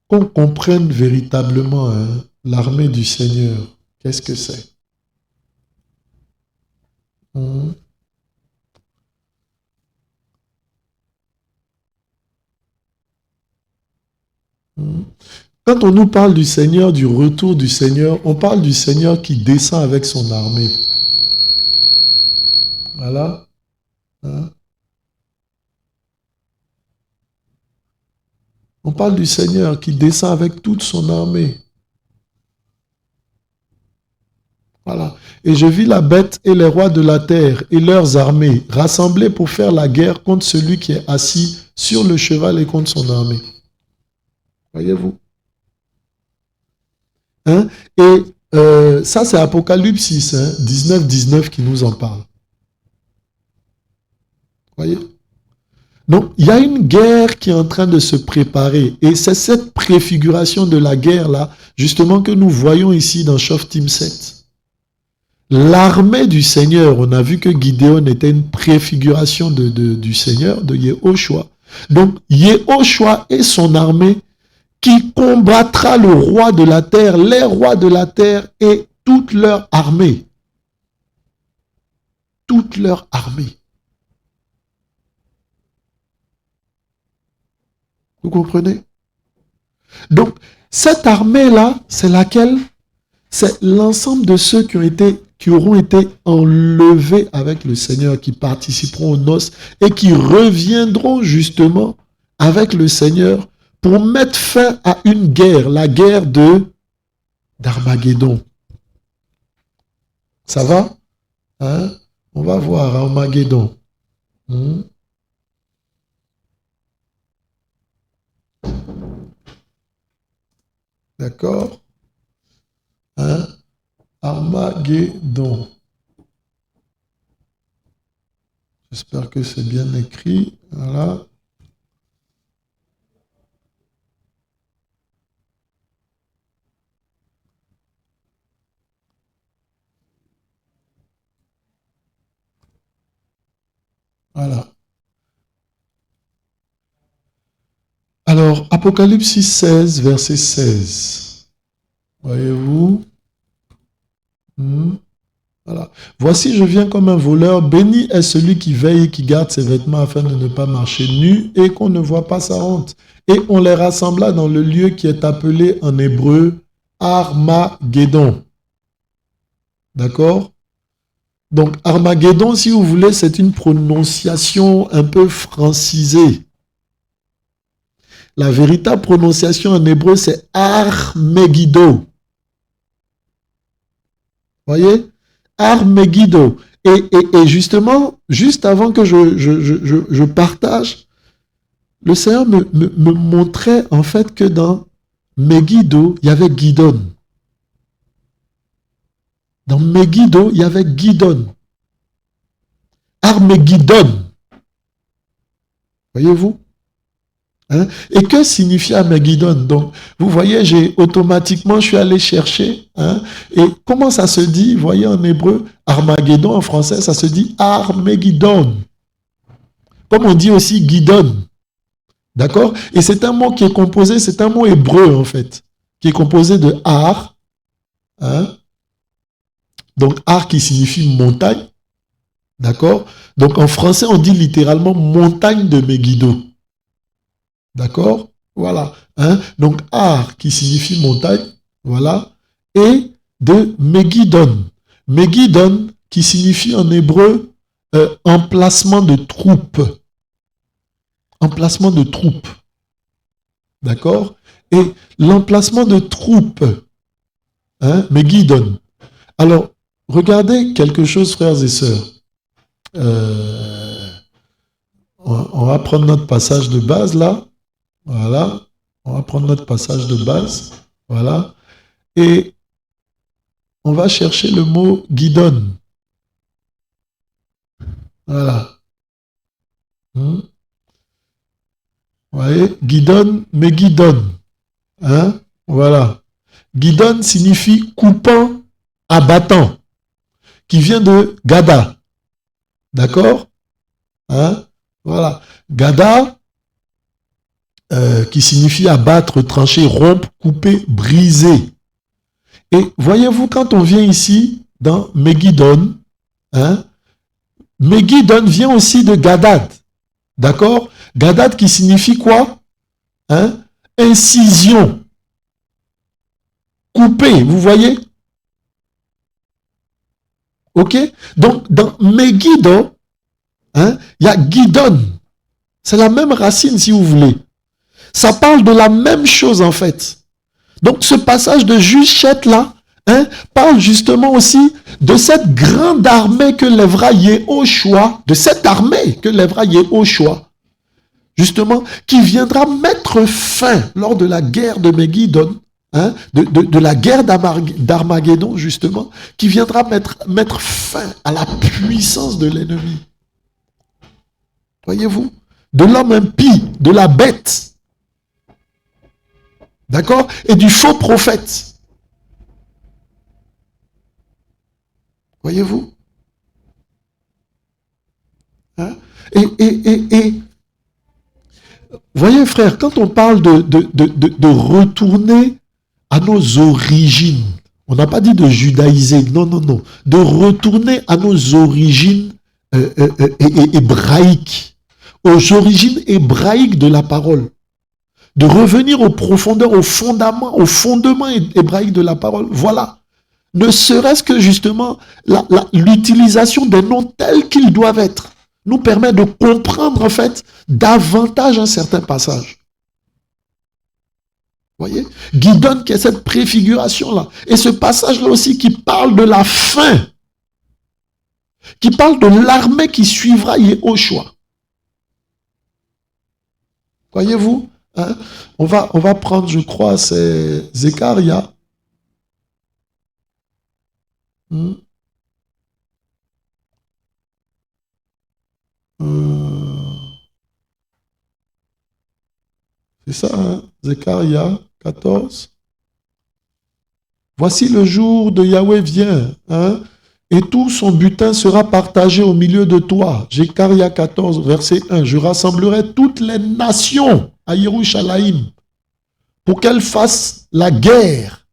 qu'on comprenne véritablement l'armée du Seigneur. Qu'est-ce que c'est? Quand on nous parle du Seigneur, du retour du Seigneur, on parle du Seigneur qui descend avec son armée. Voilà. Hein? On parle du Seigneur qui descend avec toute son armée. Voilà. Et je vis la bête et les rois de la terre et leurs armées rassemblés pour faire la guerre contre celui qui est assis sur le cheval et contre son armée. Voyez-vous? Hein? Et ça, c'est Apocalypse 6, 19 qui nous en parle. Voyez? Donc, il y a une guerre qui est en train de se préparer. Et c'est cette préfiguration de la guerre-là, justement, que nous voyons ici dans Shoftim 7. L'armée du Seigneur, on a vu que Gideon était une préfiguration du Seigneur, de Yehoshua. Donc, Yehoshua et son armée qui combattra le roi de la terre, les rois de la terre et toute leur armée. Toute leur armée. Vous comprenez? Donc, cette armée-là, c'est laquelle? C'est l'ensemble de ceux qui auront été enlevés avec le Seigneur, qui participeront aux noces et qui reviendront justement avec le Seigneur pour mettre fin à une guerre, la guerre d'Armageddon. Ça va? Hein? On va voir Armageddon. D'accord? Hein? Armageddon. J'espère que c'est bien écrit. Voilà. Voilà. Alors, Apocalypse 16, verset 16. Voyez-vous? Voilà. Voici, je viens comme un voleur. Béni est celui qui veille et qui garde ses vêtements afin de ne pas marcher nu et qu'on ne voit pas sa honte. Et on les rassembla dans le lieu qui est appelé en hébreu Armageddon. D'accord? Donc, Armageddon, si vous voulez, c'est une prononciation un peu francisée. La véritable prononciation en hébreu, c'est Armegiddo. Voyez? Armegiddo. Et justement, juste avant que je partage, le Seigneur me montrait en fait que dans Megiddo, il y avait Gidon. Dans Megiddo, il y avait Gidon. Armageddon. Voyez-vous? Hein? Et que signifie Armageddon? Donc, vous voyez, automatiquement, je suis allé chercher. Hein? Et comment ça se dit? Vous voyez, en hébreu, Armageddon, en français, ça se dit Armageddon. Comme on dit aussi Gidon. D'accord? Et c'est un mot qui est composé, c'est un mot hébreu, en fait, qui est composé de Ar. Hein? Donc, Ar qui signifie montagne. D'accord? Donc, en français, on dit littéralement montagne de Megiddo. D'accord? Voilà. Hein? Donc, Ar qui signifie montagne. Voilà. Et de Megidon. Megidon qui signifie en hébreu emplacement de troupes. Emplacement de troupes. D'accord? Et l'emplacement de troupes, hein, Megidon. Alors, regardez quelque chose, frères et sœurs. On va prendre notre passage de base là. Voilà. On va prendre notre passage de base. Voilà. Et on va chercher le mot Gidon. Voilà. Vous voyez? Gidon, Megidon. Hein? Voilà. Gidon signifie coupant, abattant, qui vient de Gada. D'accord? Hein? Voilà. Gada, qui signifie abattre, trancher, rompre, couper, briser. Et voyez-vous, quand on vient ici, dans Megidon, hein, Megidon vient aussi de Gadad. D'accord? Gadad qui signifie quoi? Hein? Incision. Couper, vous voyez? Ok? Donc, dans Megiddo, hein, il y a Gidon. C'est la même racine, si vous voulez. Ça parle de la même chose, en fait. Donc, ce passage de Juchet, là, hein, parle justement aussi de cette grande armée que lèvera Yehoshua, de cette armée que lèvera Yehoshua, justement, qui viendra mettre fin, lors de la guerre de Megiddo, hein, de la guerre d'Armageddon, justement, qui viendra mettre fin à la puissance de l'ennemi. Voyez-vous? De l'homme impie, de la bête. D'accord? Et du faux prophète. Voyez-vous? Hein? Et voyez, frère, quand on parle de retourner à nos origines, on n'a pas dit de judaïser, non, non, non, de retourner à nos origines hébraïques, aux origines hébraïques de la parole, de revenir aux profondeurs, aux fondements hébraïques de la parole. Voilà. Ne serait-ce que justement l'utilisation des noms tels qu'ils doivent être nous permet de comprendre en fait davantage un certain passage. Vous voyez? Gidon qui est cette préfiguration-là. Et ce passage-là aussi qui parle de la fin, qui parle de l'armée qui suivra Yehoshua. Voyez-vous? Hein? On va prendre, je crois, c'est Zechariah. C'est ça, hein? Zechariah 14. Voici le jour de Yahweh vient, hein? Et tout son butin sera partagé au milieu de toi. Zechariah 14, verset 1. Je rassemblerai toutes les nations à Yerushalayim pour qu'elles fassent la guerre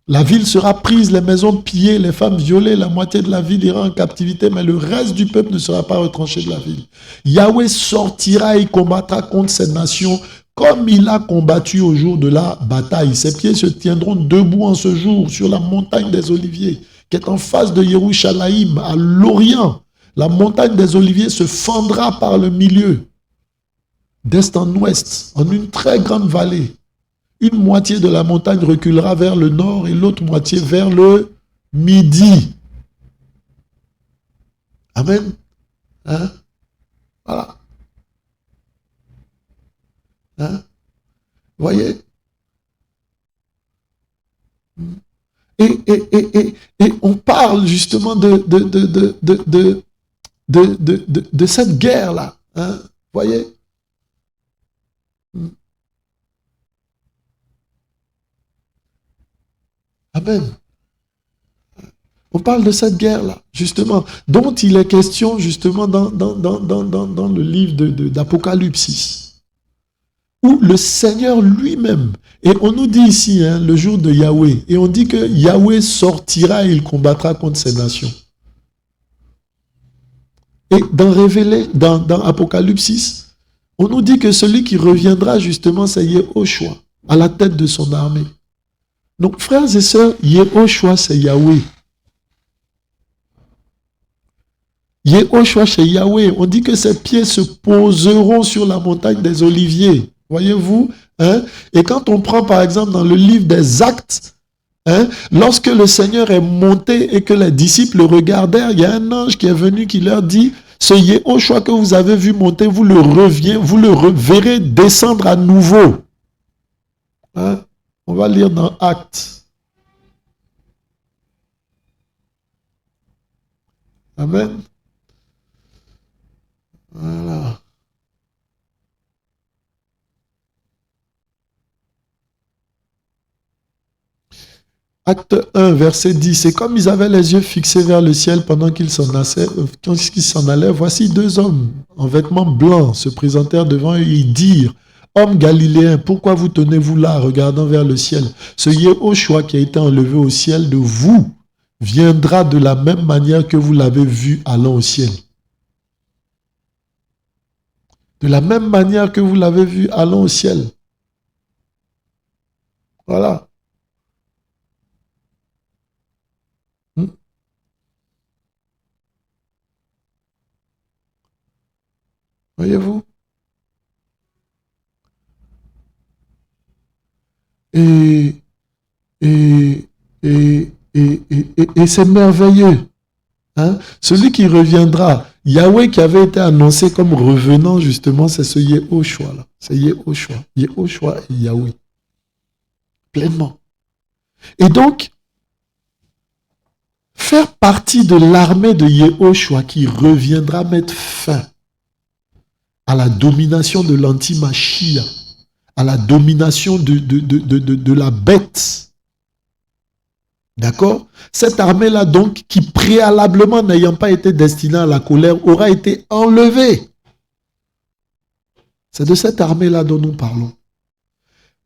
La ville sera prise, les maisons pillées, les femmes violées, la moitié de la ville ira en captivité, mais le reste du peuple ne sera pas retranché de la ville. Yahweh sortira et combattra contre ces nations comme il a combattu au jour de la bataille. Ses pieds se tiendront debout en ce jour sur la montagne des Oliviers, qui est en face de Yerushalayim, à l'Orient. La montagne des Oliviers se fendra par le milieu, d'est en ouest, en une très grande vallée. Une moitié de la montagne reculera vers le nord et l'autre moitié vers le midi. Amen. Hein? Voilà. Hein? Voyez? Et on parle justement de cette guerre-là. Hein? Voyez? Amen. On parle de cette guerre-là, justement, dont il est question justement dans le livre d'Apocalypse, où le Seigneur lui-même, et on nous dit ici, hein, le jour de Yahweh, et on dit que Yahweh sortira et il combattra contre ces nations. Et dans Apocalypse, on nous dit que celui qui reviendra justement, c'est Yehoshua, à la tête de son armée. Donc, frères et sœurs, Yehoshua, c'est Yahweh. Yehoshua, c'est Yahweh. On dit que ses pieds se poseront sur la montagne des Oliviers. Voyez-vous, hein? Et quand on prend par exemple dans le livre des Actes, hein, lorsque le Seigneur est monté et que les disciples le regardèrent, il y a un ange qui est venu qui leur dit, ce Yehoshua que vous avez vu monter, vous le verrez descendre à nouveau. Hein? On va lire dans Actes. Amen. Voilà. Acte 1, verset 10. Et comme ils avaient les yeux fixés vers le ciel pendant qu'ils s'en allaient, voici deux hommes en vêtements blancs se présentèrent devant eux et dirent, hommes galiléens, pourquoi vous tenez-vous là, regardant vers le ciel? Ce Yehoshua qui a été enlevé au ciel de vous viendra de la même manière que vous l'avez vu allant au ciel. De la même manière que vous l'avez vu allant au ciel. Voilà. Voyez-vous? Et c'est merveilleux. Hein? Celui qui reviendra, Yahweh qui avait été annoncé comme revenant justement, c'est ce Yehoshua là. C'est Yehoshua. Yehoshua et Yahweh. Pleinement. Et donc, faire partie de l'armée de Yehoshua qui reviendra mettre fin à la domination de l'anti-Machia, à la domination de la bête. D'accord? Cette armée-là, donc, qui préalablement n'ayant pas été destinée à la colère, aura été enlevée. C'est de cette armée-là dont nous parlons.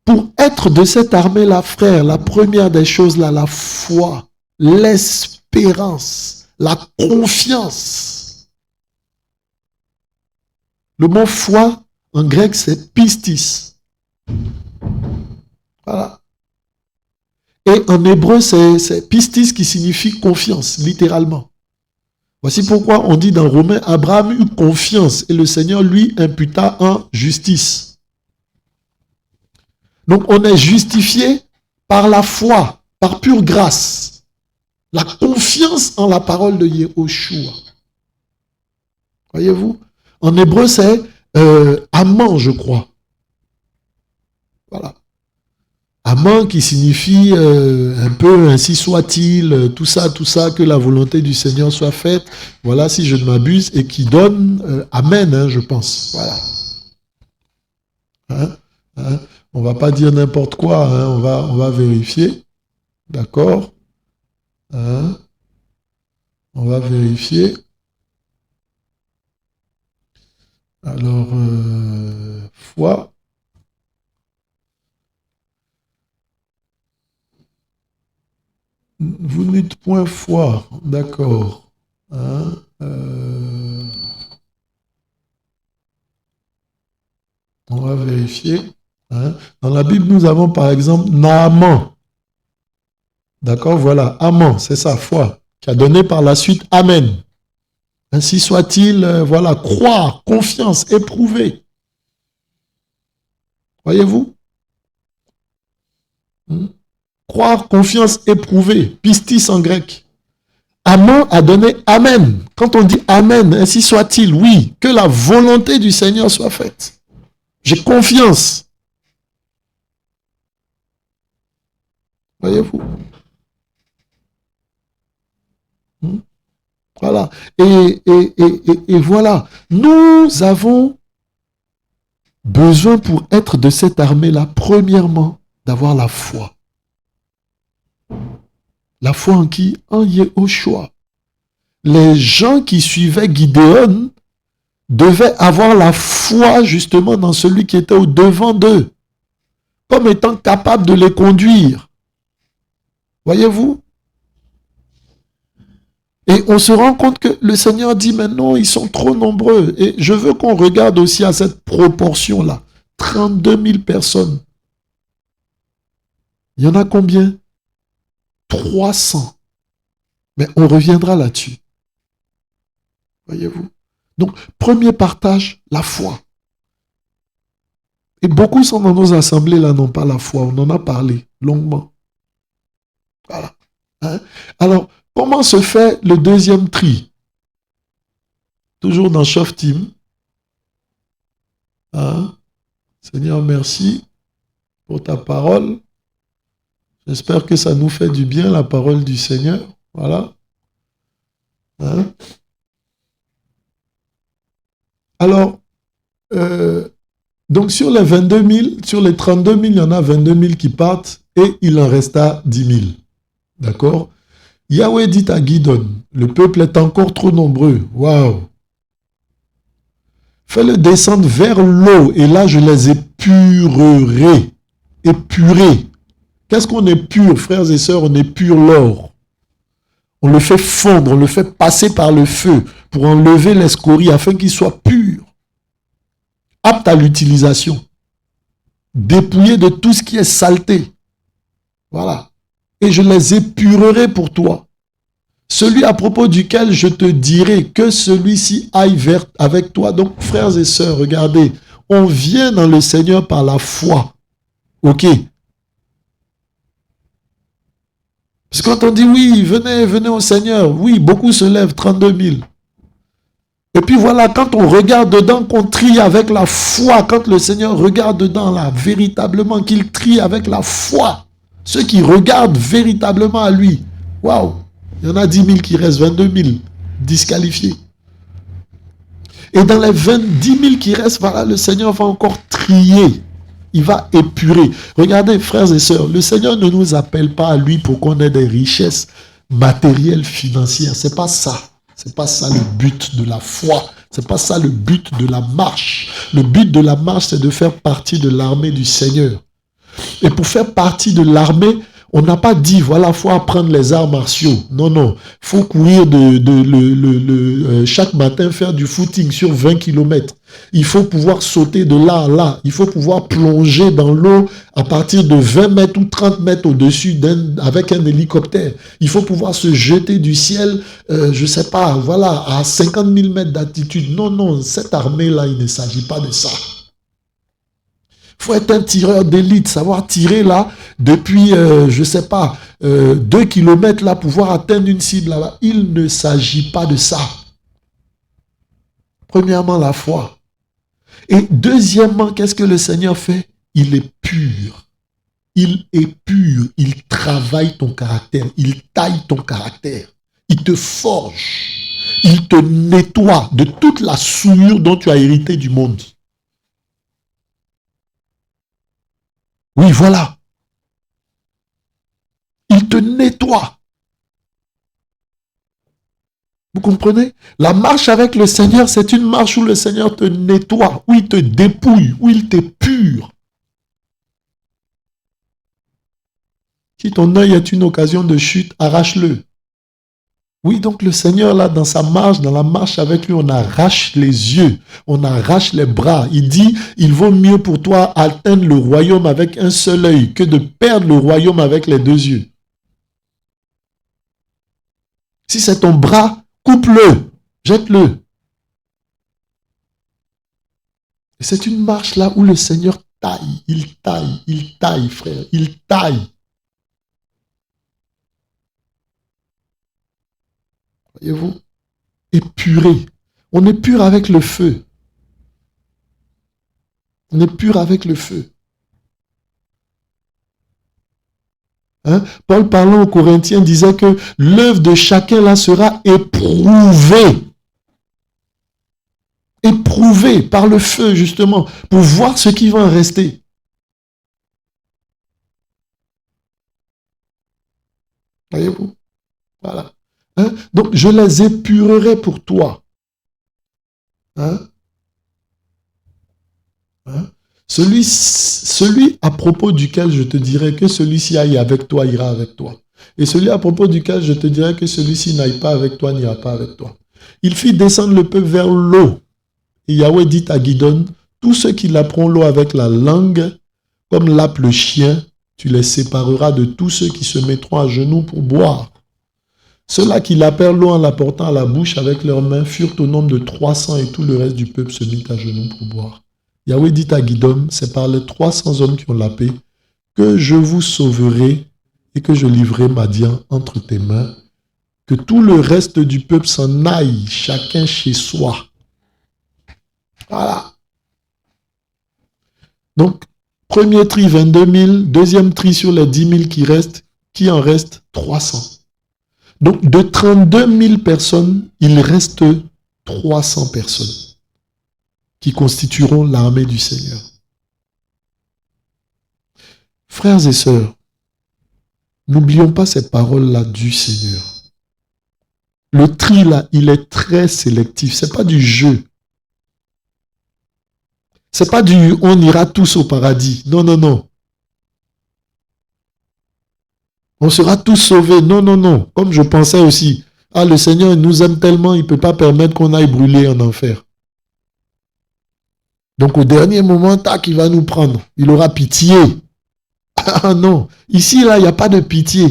Pour être de cette armée-là, frère, la première des choses, là, la foi, l'espérance, la confiance. Le mot foi, en grec, c'est pistis. Voilà. Et en hébreu, c'est pistis qui signifie confiance, littéralement. Voici pourquoi on dit dans Romains, Abraham eut confiance et le Seigneur lui imputa en justice. Donc on est justifié par la foi, par pure grâce. La confiance en la parole de Yehoshua. Voyez-vous? En hébreu, c'est aman, je crois. Voilà. Aman qui signifie un peu ainsi soit-il, tout ça, que la volonté du Seigneur soit faite, voilà, si je ne m'abuse, et qui donne amen, hein, je pense. Voilà. Hein? On ne va pas dire n'importe quoi, hein, on va vérifier. D'accord? Hein? On va vérifier. Alors, foi. Vous n'êtes point foi, d'accord. Hein, on va vérifier. Hein. Dans la Bible, nous avons par exemple Naaman. D'accord, voilà, Aman, c'est sa foi, qui a donné par la suite Amen. Ainsi soit-il, voilà, croire, confiance, éprouver. Voyez-vous? Croire, confiance, éprouver. Pistis en grec. Aman a donné Amen. Quand on dit Amen, ainsi soit-il, oui, que la volonté du Seigneur soit faite. J'ai confiance. Voyez-vous? Voilà. Et voilà. Nous avons besoin pour être de cette armée-là, premièrement, d'avoir la foi. La foi en qui? En Yehoshua. Les gens qui suivaient Gideon devaient avoir la foi justement dans celui qui était au devant d'eux, comme étant capable de les conduire. Voyez-vous? Et on se rend compte que le Seigneur dit maintenant, ils sont trop nombreux. Et je veux qu'on regarde aussi à cette proportion-là. 32 000 personnes. Il y en a combien? 300. Mais on reviendra là-dessus. Voyez-vous? Donc, premier partage, la foi. Et beaucoup sont dans nos assemblées, là, n'ont pas la foi. On en a parlé longuement. Voilà. Hein? Alors, comment se fait le deuxième tri? Toujours dans Shove Team. Hein? Seigneur, merci pour ta parole. J'espère que ça nous fait du bien, la parole du Seigneur. Voilà. Hein? Alors, donc sur les 22 000, sur les 32 000, il y en a 22 000 qui partent et il en resta 10 000. D'accord? Yahweh dit à Gideon, le peuple est encore trop nombreux. Waouh! Fais-le descendre vers l'eau et là je les épurerai. Épurer. Qu'est-ce qu'on épure, frères et sœurs? On épure l'or. On le fait fondre, on le fait passer par le feu pour enlever les scories afin qu'il soit pur, apte à l'utilisation, dépouillé de tout ce qui est saleté. Voilà. Et je les épurerai pour toi. Celui à propos duquel je te dirai que celui-ci aille avec toi. Donc, frères et sœurs, regardez, on vient dans le Seigneur par la foi. Ok? Parce que quand on dit oui, venez, venez au Seigneur, oui, beaucoup se lèvent, 32 000. Et puis voilà, quand on regarde dedans, qu'on trie avec la foi, quand le Seigneur regarde dedans, là, véritablement, qu'il trie avec la foi, ceux qui regardent véritablement à lui, waouh, il y en a 10 000 qui restent, 22 000 disqualifiés. Et dans les 10 000 qui restent, voilà, le Seigneur va encore trier. Il va épurer. Regardez, frères et sœurs, le Seigneur ne nous appelle pas à lui pour qu'on ait des richesses matérielles, financières. C'est pas ça. C'est pas ça le but de la foi. C'est pas ça le but de la marche. Le but de la marche, c'est de faire partie de l'armée du Seigneur. Et pour faire partie de l'armée, on n'a pas dit, voilà, il faut apprendre les arts martiaux. Non, non. Il faut courir chaque matin, faire du footing sur 20 km. Il faut pouvoir sauter de là à là. Il faut pouvoir plonger dans l'eau à partir de 20 mètres ou 30 mètres au-dessus avec un hélicoptère. Il faut pouvoir se jeter du ciel, je ne sais pas, voilà, à 50 000 mètres d'altitude. Non, non, cette armée-là, il ne s'agit pas de ça. Il faut être un tireur d'élite, savoir tirer là, depuis, je ne sais pas, 2 km là, pouvoir atteindre une cible là-bas. Il ne s'agit pas de ça. Premièrement, la foi. Et deuxièmement, qu'est-ce que le Seigneur fait? Il est pur. Il est pur. Il travaille ton caractère. Il taille ton caractère. Il te forge. Il te nettoie de toute la souillure dont tu as hérité du monde. Oui, voilà. Il te nettoie. Vous comprenez? La marche avec le Seigneur, c'est une marche où le Seigneur te nettoie, où il te dépouille, où il t'épure. Si ton œil est une occasion de chute, arrache-le. Oui, donc le Seigneur, là, dans sa marche, dans la marche avec lui, on arrache les yeux, on arrache les bras. Il dit, il vaut mieux pour toi atteindre le royaume avec un seul œil que de perdre le royaume avec les deux yeux. Si c'est ton bras, coupe-le, jette-le. Et c'est une marche là où le Seigneur taille, frère, il taille. Voyez-vous? Épuré. On est pur avec le feu. On est pur avec le feu. Hein? Paul parlant aux Corinthiens disait que l'œuvre de chacun là sera éprouvée. Éprouvée par le feu justement pour voir ce qui va en rester. Voyez-vous? Voilà. Hein? Donc je les épurerai pour toi. Hein? Hein? Celui à propos duquel je te dirai que celui-ci aille avec toi, ira avec toi. Et celui à propos duquel je te dirai que celui-ci n'aille pas avec toi, n'ira pas avec toi. Il fit descendre le peuple vers l'eau. Et Yahweh dit à Gidon, tous ceux qui lapperont l'eau avec la langue, comme lappe le chien, tu les sépareras de tous ceux qui se mettront à genoux pour boire. Ceux-là qui lappèrent l'eau en la portant à la bouche avec leurs mains furent au nombre de 300 et tout le reste du peuple se mit à genoux pour boire. Yahweh dit à Gidon, c'est par les 300 hommes qui ont lappé que je vous sauverai et que je livrerai Madian entre tes mains, que tout le reste du peuple s'en aille, chacun chez soi. Voilà. Donc, premier tri, 22 000. Deuxième tri sur les 10 000 qui restent. Qui en reste? 300. Donc, de 32 000 personnes, il reste 300 personnes qui constitueront l'armée du Seigneur. Frères et sœurs, n'oublions pas ces paroles-là du Seigneur. Le tri, là, il est très sélectif. Ce n'est pas du jeu. C'est pas du « on ira tous au paradis ». Non, non, non. On sera tous sauvés. Non, non, non. Comme je pensais aussi. Ah, le Seigneur nous aime tellement, il ne peut pas permettre qu'on aille brûler en enfer. Donc au dernier moment, tac, il va nous prendre. Il aura pitié. Ah non. Ici, là, il n'y a pas de pitié.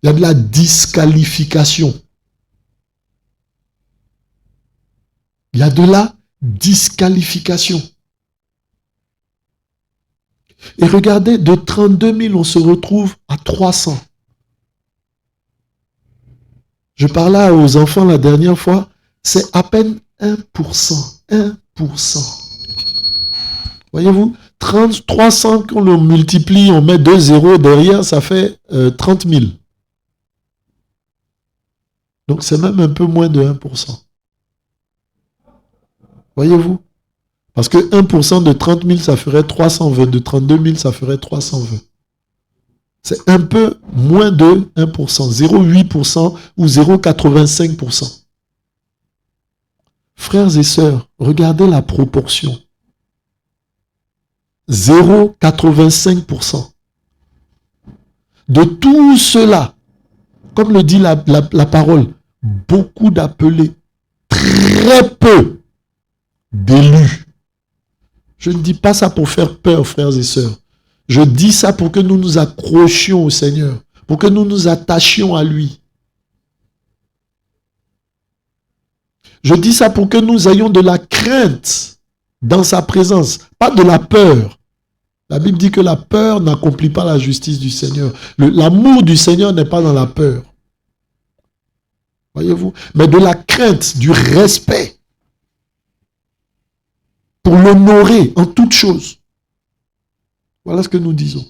Il y a de la disqualification. Il y a de la disqualification. Et regardez, de 32 000, on se retrouve à 300. Je parlais aux enfants la dernière fois, c'est à peine 1%. 1%. Voyez-vous, 300, qu'on le multiplie, on met 2 zéros derrière, ça fait 30 000. Donc c'est même un peu moins de 1%. Voyez-vous? Parce que 1% de 30 000, ça ferait 320. De 32 000, ça ferait 320. C'est un peu moins de 1%, 0,8% ou 0,85%. Frères et sœurs, regardez la proportion. 0,85%. De tout cela, comme le dit la parole, beaucoup d'appelés, très peu d'élus. Je ne dis pas ça pour faire peur, frères et sœurs. Je dis ça pour que nous nous accrochions au Seigneur, pour que nous nous attachions à lui. Je dis ça pour que nous ayons de la crainte dans sa présence, pas de la peur. La Bible dit que la peur n'accomplit pas la justice du Seigneur. L'amour du Seigneur n'est pas dans la peur. Voyez-vous? Mais de la crainte, du respect. Pour l'honorer en toutes choses. Voilà ce que nous disons.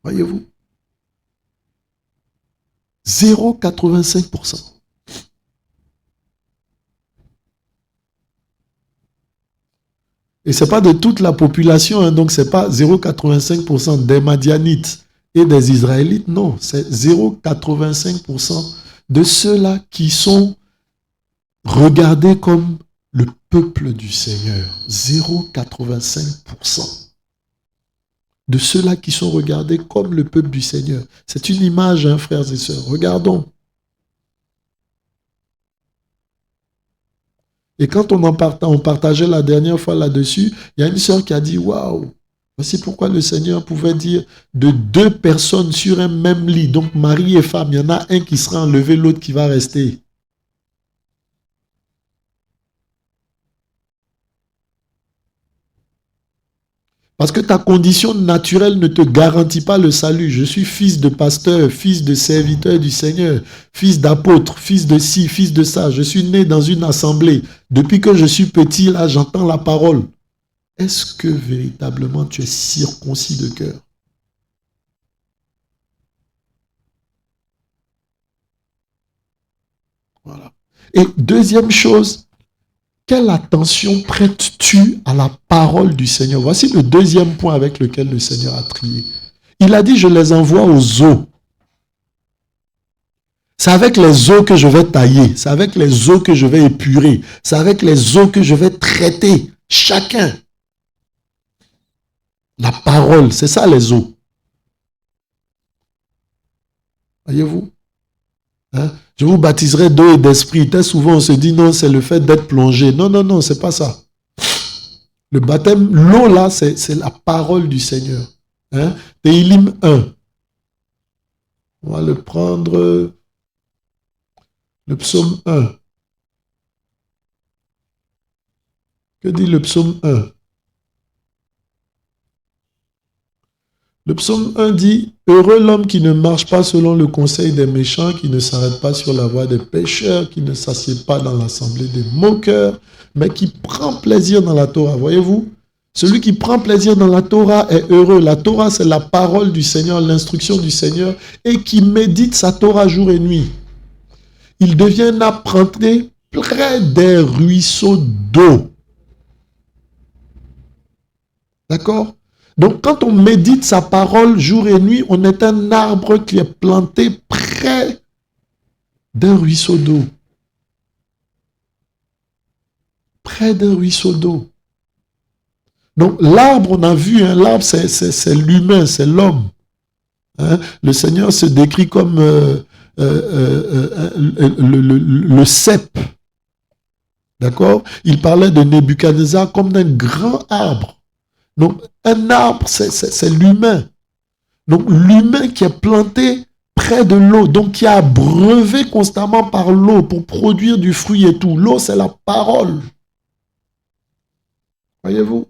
Voyez-vous? 0,85%. Et ce n'est pas de toute la population, hein, donc ce n'est pas 0,85% des Madianites et des Israélites, non, c'est 0,85% de ceux-là qui sont regardés comme le peuple du Seigneur. 0,85%. de ceux-là qui sont regardés comme le peuple du Seigneur. C'est une image, hein, frères et sœurs. Regardons. Et quand on partageait la dernière fois là-dessus, il y a une sœur qui a dit, waouh, voici pourquoi le Seigneur pouvait dire de 2 personnes sur un même lit, donc mari et femme, il y en a un qui sera enlevé, l'autre qui va rester. Parce que ta condition naturelle ne te garantit pas le salut. Je suis fils de pasteur, fils de serviteur du Seigneur, fils d'apôtre, fils de ci, fils de ça. Je suis né dans une assemblée. Depuis que je suis petit, là, j'entends la parole. Est-ce que véritablement tu es circoncis de cœur? Voilà. Et deuxième chose, quelle attention prêtes-tu à la parole du Seigneur? Voici le deuxième point avec lequel le Seigneur a trié. Il a dit, je les envoie aux eaux. C'est avec les eaux que je vais tailler. C'est avec les eaux que je vais épurer. C'est avec les eaux que je vais traiter chacun. La parole, c'est ça les eaux. Voyez-vous? Hein? Je vous baptiserai d'eau et d'esprit. Très souvent, on se dit non, c'est le fait d'être plongé. Non, non, non, c'est pas ça. Le baptême, l'eau là, c'est la parole du Seigneur. Hein? Téhilim 1. On va le prendre. Le psaume 1. Que dit le psaume 1? Le psaume 1 dit, « Heureux l'homme qui ne marche pas selon le conseil des méchants, qui ne s'arrête pas sur la voie des pécheurs, qui ne s'assied pas dans l'assemblée des moqueurs, mais qui prend plaisir dans la Torah. » Voyez-vous? Celui qui prend plaisir dans la Torah est heureux. La Torah, c'est la parole du Seigneur, l'instruction du Seigneur, et qui médite sa Torah jour et nuit. Il devient un apprenti près des ruisseaux d'eau. D'accord? Donc, quand on médite sa parole jour et nuit, on est un arbre qui est planté près d'un ruisseau d'eau. Près d'un ruisseau d'eau. Donc, l'arbre, on a vu, hein, l'arbre, c'est l'humain, c'est l'homme. Hein? Le Seigneur se décrit comme le cep. D'accord? Il parlait de Nebuchadnezzar comme d'un grand arbre. Donc, un arbre, c'est l'humain. Donc, l'humain qui est planté près de l'eau, donc qui est abreuvé constamment par l'eau pour produire du fruit et tout. L'eau, c'est la parole. Voyez-vous?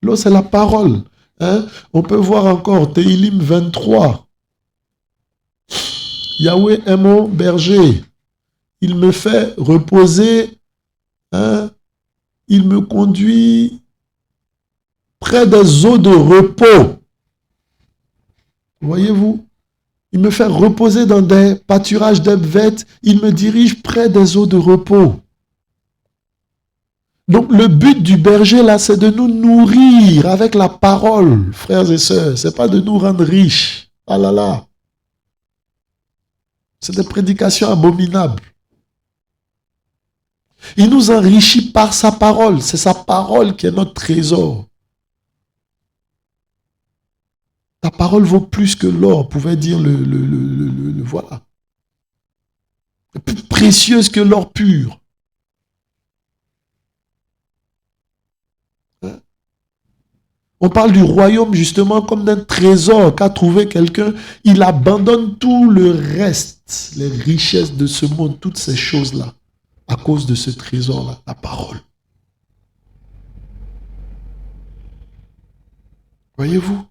L'eau, c'est la parole. Hein? On peut voir encore Téhilim 23. Yahweh est mon berger. Il me fait reposer. Hein? Il me conduit près des eaux de repos. Voyez-vous? Il me fait reposer dans des pâturages d'herbes vertes. Il me dirige près des eaux de repos. Donc le but du berger là, c'est de nous nourrir avec la parole, frères et sœurs. C'est pas de nous rendre riches. Ah là là. C'est des prédications abominables. Il nous enrichit par sa parole. C'est sa parole qui est notre trésor. Ta parole vaut plus que l'or, pouvait dire le voilà. Plus précieuse que l'or pur. Hein? On parle du royaume justement comme d'un trésor qu'a trouvé quelqu'un. Il abandonne tout le reste, les richesses de ce monde, toutes ces choses-là, à cause de ce trésor-là, la parole. Voyez-vous?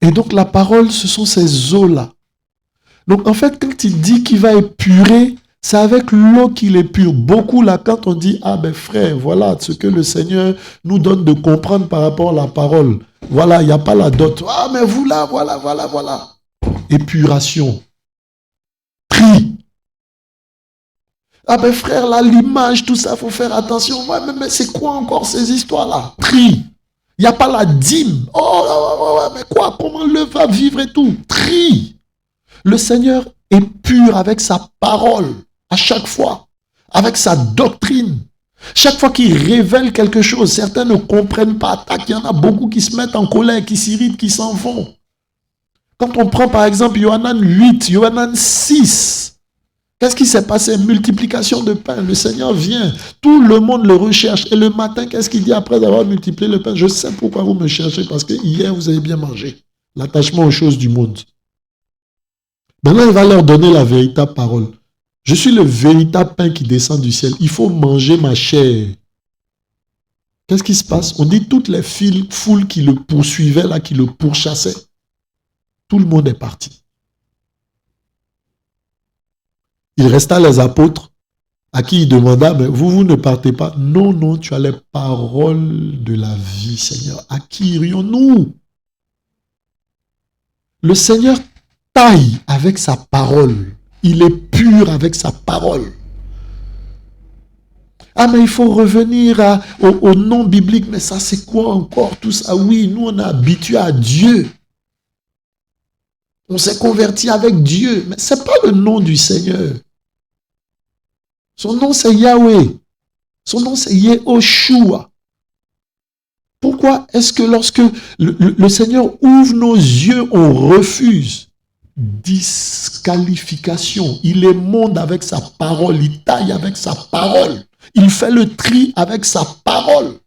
Et donc la parole, ce sont ces eaux-là. Donc en fait, quand il dit qu'il va épurer, c'est avec l'eau qu'il épure. Beaucoup là, quand on dit, ah ben frère, voilà ce que le Seigneur nous donne de comprendre par rapport à la parole. Voilà, il n'y a pas la dot. Ah mais vous là, voilà, voilà, voilà. Épuration. Tri. Ah ben frère, là, l'image, tout ça, il faut faire attention. Ouais, mais c'est quoi encore ces histoires-là? Tri. Il n'y a pas la dîme. Oh, mais quoi? Comment le va vivre et tout? Tri. Le Seigneur est pur avec sa parole, à chaque fois, avec sa doctrine. Chaque fois qu'il révèle quelque chose, certains ne comprennent pas. Tac, il y en a beaucoup qui se mettent en colère, qui s'irritent, qui s'en vont. Quand on prend par exemple Yohanan 8, Yohanan 6, qu'est-ce qui s'est passé? Multiplication de pain. Le Seigneur vient. Tout le monde le recherche. Et le matin, qu'est-ce qu'il dit après avoir multiplié le pain? Je sais pourquoi vous me cherchez, parce que hier, vous avez bien mangé. L'attachement aux choses du monde. Maintenant, il va leur donner la véritable parole. Je suis le véritable pain qui descend du ciel. Il faut manger ma chair. Qu'est-ce qui se passe? On dit toutes les foules qui le poursuivaient, là, qui le pourchassaient. Tout le monde est parti. Il resta les apôtres à qui il demanda, mais vous ne partez pas. Non, non, tu as les paroles de la vie, Seigneur. À qui irions-nous? Le Seigneur taille avec sa parole. Il est pur avec sa parole. Ah, mais il faut revenir au nom biblique. Mais ça, c'est quoi encore tout ça? Oui, nous, on est habitués à Dieu. On s'est converti avec Dieu. Mais ce n'est pas le nom du Seigneur. Son nom, c'est Yahweh. Son nom, c'est Yehoshua. Pourquoi est-ce que lorsque le Seigneur ouvre nos yeux, on refuse? Disqualification. Il émonde avec sa parole. Il taille avec sa parole. Il fait le tri avec sa parole.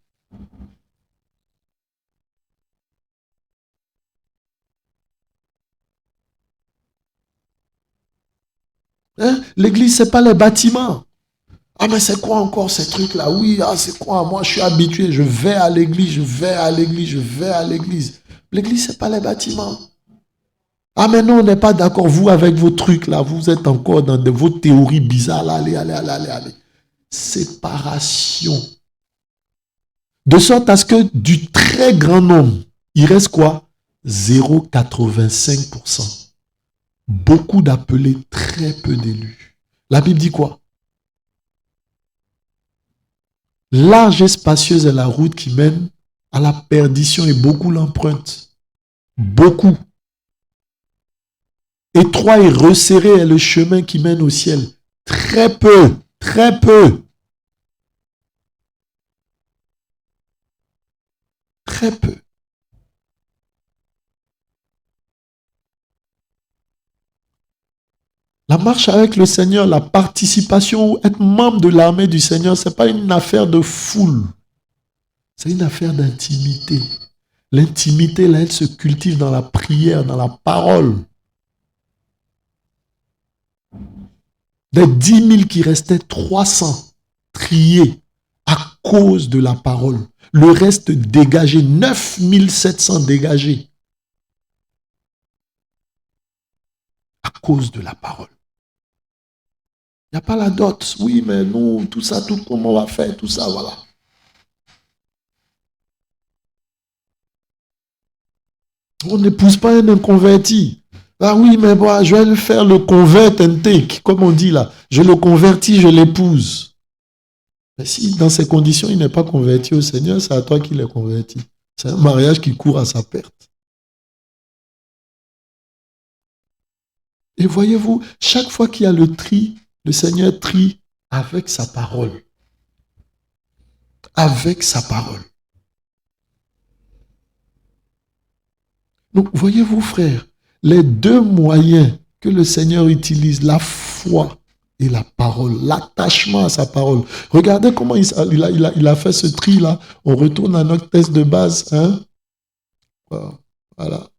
Hein? L'église, ce n'est pas les bâtiments. Ah, mais c'est quoi encore ces trucs-là? Oui, c'est quoi? Moi, je suis habitué. Je vais à l'église, je vais à l'église, je vais à l'église. L'église, ce n'est pas les bâtiments. Ah, mais non, on n'est pas d'accord. Vous, avec vos trucs-là, vous êtes encore dans vos théories bizarres. Là, allez. Séparation. De sorte à ce que du très grand nombre, il reste quoi? 0,85%. Beaucoup d'appelés, très peu d'élus. La Bible dit quoi? Large et spacieuse est la route qui mène à la perdition et beaucoup l'empruntent. Beaucoup. Étroit et resserré est le chemin qui mène au ciel. Très peu, très peu. Très peu. La marche avec le Seigneur, la participation ou être membre de l'armée du Seigneur, ce n'est pas une affaire de foule. C'est une affaire d'intimité. L'intimité, là, elle se cultive dans la prière, dans la parole. Des 10 000 qui restaient, 300 triés à cause de la parole. Le reste dégagé, 9 700 dégagés à cause de la parole. Il n'y a pas la dot. Oui, mais nous, tout ça, tout comment on va faire, tout ça, voilà. On n'épouse pas un inconverti. Ah oui, mais bon, je vais le faire le convert and take, comme on dit là. Je le convertis, je l'épouse. Mais si dans ces conditions, il n'est pas converti au Seigneur, c'est à toi qu'il est converti. C'est un mariage qui court à sa perte. Et voyez-vous, chaque fois qu'il y a le tri, le Seigneur trie avec sa parole. Avec sa parole. Donc, voyez-vous, frères, les deux moyens que le Seigneur utilise, la foi et la parole, l'attachement à sa parole. Regardez comment il a fait ce tri-là. On retourne à notre test de base. Hein? Voilà.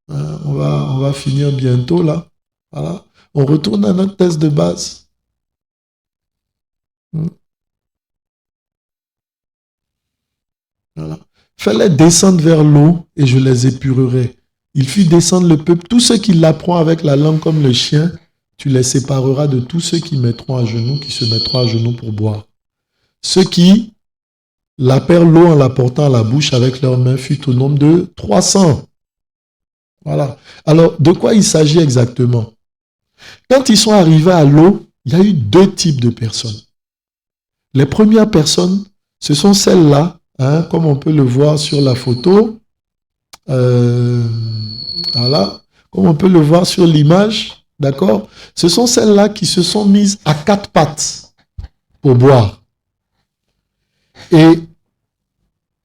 On va finir bientôt là. Voilà. On retourne à notre test de base. Voilà. Fais-les descendre vers l'eau et je les épurerai. Il fit descendre le peuple. Tous ceux qui l'apprend avec la langue comme le chien, tu les sépareras de tous ceux qui mettront à genoux, qui se mettront à genoux pour boire. Ceux qui l'appellent l'eau en la portant à la bouche avec leurs mains fut au nombre de 300. Voilà. Alors, de quoi il s'agit exactement? Quand ils sont arrivés à l'eau, il y a eu deux types de personnes. Les premières personnes, ce sont celles-là, hein, comme on peut le voir sur la photo. Voilà. Comme on peut le voir sur l'image. d'accord? Ce sont celles-là qui se sont mises à quatre pattes pour boire. Et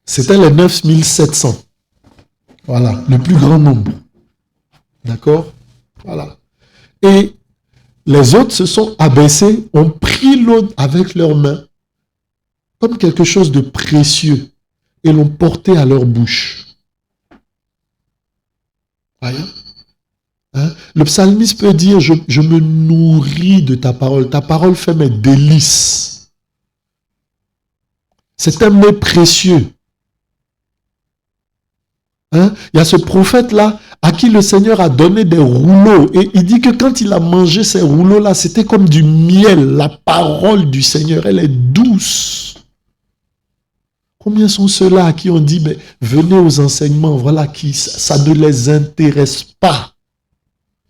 c'était les 9700. Voilà, le plus grand nombre. D'accord? Voilà. Et les autres se sont abaissés, ont pris l'eau avec leurs mains, comme quelque chose de précieux, et l'ont porté à leur bouche. Voyez? Hein? Le psalmiste peut dire, je me nourris de ta parole fait mes délices. C'est un mets précieux. Hein? Il y a ce prophète-là à qui le Seigneur a donné des rouleaux. Et il dit que quand il a mangé ces rouleaux-là, c'était comme du miel. La parole du Seigneur, elle est douce. Combien sont ceux-là à qui on dit, mais venez aux enseignements, voilà, qui ça ne les intéresse pas.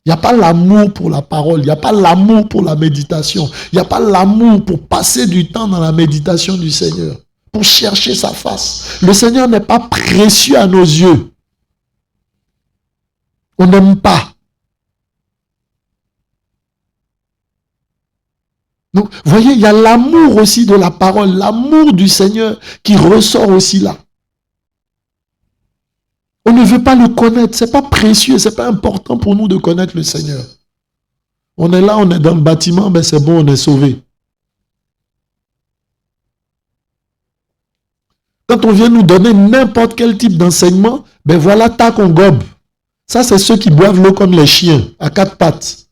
Il n'y a pas l'amour pour la parole, il n'y a pas l'amour pour la méditation, il n'y a pas l'amour pour passer du temps dans la méditation du Seigneur, pour chercher sa face. Le Seigneur n'est pas précieux à nos yeux. On n'aime pas. Donc, vous voyez, il y a l'amour aussi de la parole, l'amour du Seigneur qui ressort aussi là. On ne veut pas le connaître, ce n'est pas précieux, ce n'est pas important pour nous de connaître le Seigneur. On est là, on est dans le bâtiment, ben c'est bon, on est sauvé. Quand on vient nous donner n'importe quel type d'enseignement, ben voilà, tac, on gobe. Ça, c'est ceux qui boivent l'eau comme les chiens, à quatre pattes.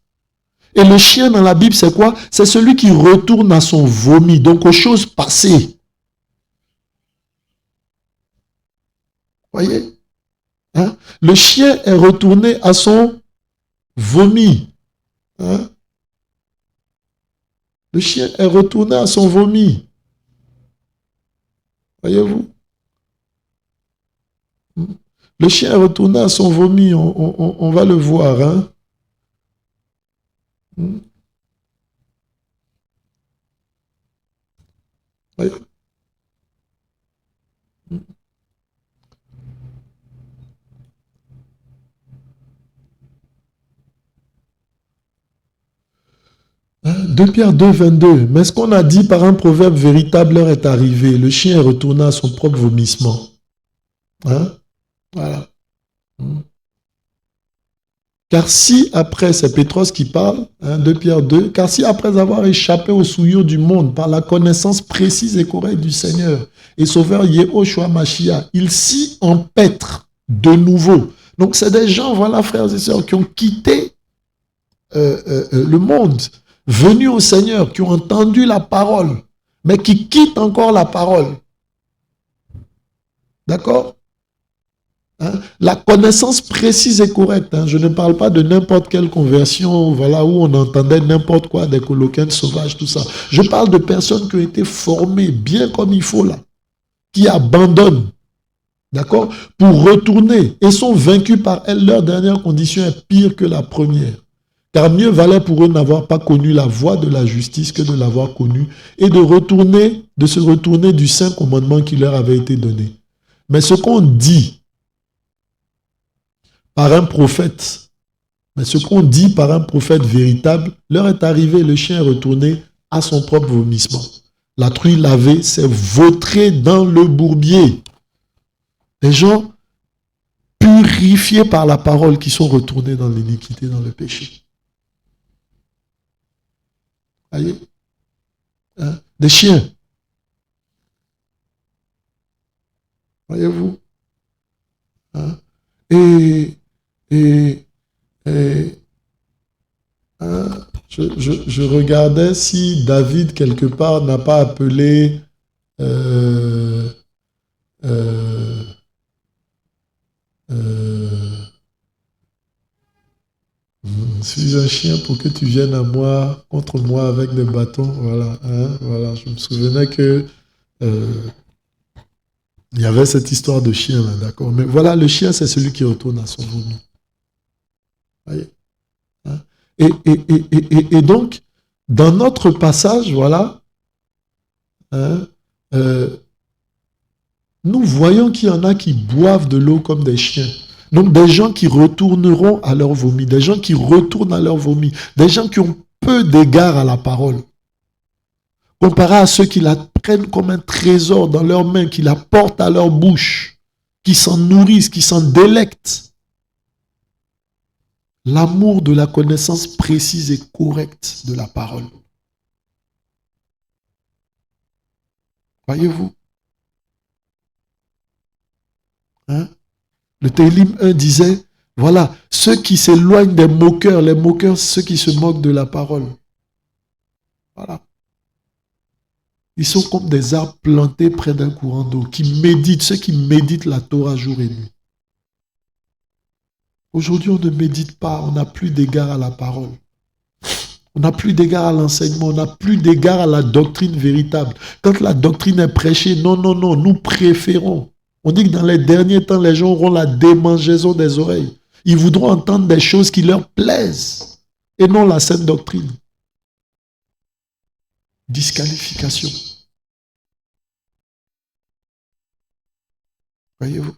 Et le chien dans la Bible, c'est quoi? C'est celui qui retourne à son vomi, donc aux choses passées. Voyez? Hein? Le chien est retourné à son vomi. Hein? Le chien est retourné à son vomi. Voyez-vous? Le chien est retourné à son vomi. On va le voir. Hein? Voyez? 2 Pierre 2, 22. Mais ce qu'on a dit par un proverbe véritable, l'heure est arrivée. Le chien est retourné à son propre vomissement. Hein? Voilà. Car si après, c'est Pétros qui parle, 2 Pierre 2, car si après avoir échappé aux souillures du monde par la connaissance précise et correcte du Seigneur et Sauveur Yehoshua Mashiach, il s'y empêtre de nouveau. Donc c'est des gens, voilà frères et sœurs, qui ont quitté le monde, venus au Seigneur, qui ont entendu la parole, mais qui quittent encore la parole. D'accord? Hein? La connaissance précise et correcte. Hein? Je ne parle pas de n'importe quelle conversion, voilà, où on entendait n'importe quoi, des coloquins sauvages, tout ça. Je parle de personnes qui ont été formées bien comme il faut là, qui abandonnent, d'accord, pour retourner et sont vaincus par elles. Leur dernière condition est pire que la première. Car mieux valait pour eux n'avoir pas connu la voie de la justice que de l'avoir connue et de se retourner du saint commandement qui leur avait été donné. Mais ce qu'on dit par un prophète, véritable, leur est arrivé, le chien est retourné à son propre vomissement. La truie lavée s'est vautrée dans le bourbier. Les gens purifiés par la parole qui sont retournés dans l'iniquité, dans le péché. Voyez? Hein? Des chiens. Voyez-vous? Hein? Je regardais si David, quelque part, n'a pas appelé suis un chien pour que tu viennes à moi, contre moi avec des bâtons. Voilà, hein, voilà. Je me souvenais que il y avait cette histoire de chien là, d'accord. Mais voilà, le chien, c'est celui qui retourne à son vomi. Voyez, hein? Et donc, dans notre passage, voilà, hein, nous voyons qu'il y en a qui boivent de l'eau comme des chiens. Donc des gens qui retourneront à leur vomi, des gens qui retournent à leur vomi, des gens qui ont peu d'égard à la parole, comparé à ceux qui la prennent comme un trésor dans leurs mains, qui la portent à leur bouche, qui s'en nourrissent, qui s'en délectent. L'amour de la connaissance précise et correcte de la parole. Voyez-vous? Hein? Le Télim 1 disait, voilà, ceux qui s'éloignent des moqueurs, les moqueurs, ceux qui se moquent de la parole. Voilà. Ils sont comme des arbres plantés près d'un courant d'eau, qui méditent, ceux qui méditent la Torah jour et nuit. Aujourd'hui, on ne médite pas, on n'a plus d'égard à la parole. On n'a plus d'égard à l'enseignement, on n'a plus d'égard à la doctrine véritable. Quand la doctrine est prêchée, non, nous préférons. On dit que dans les derniers temps, les gens auront la démangeaison des oreilles. Ils voudront entendre des choses qui leur plaisent et non la sainte doctrine. Disqualification. Voyez-vous?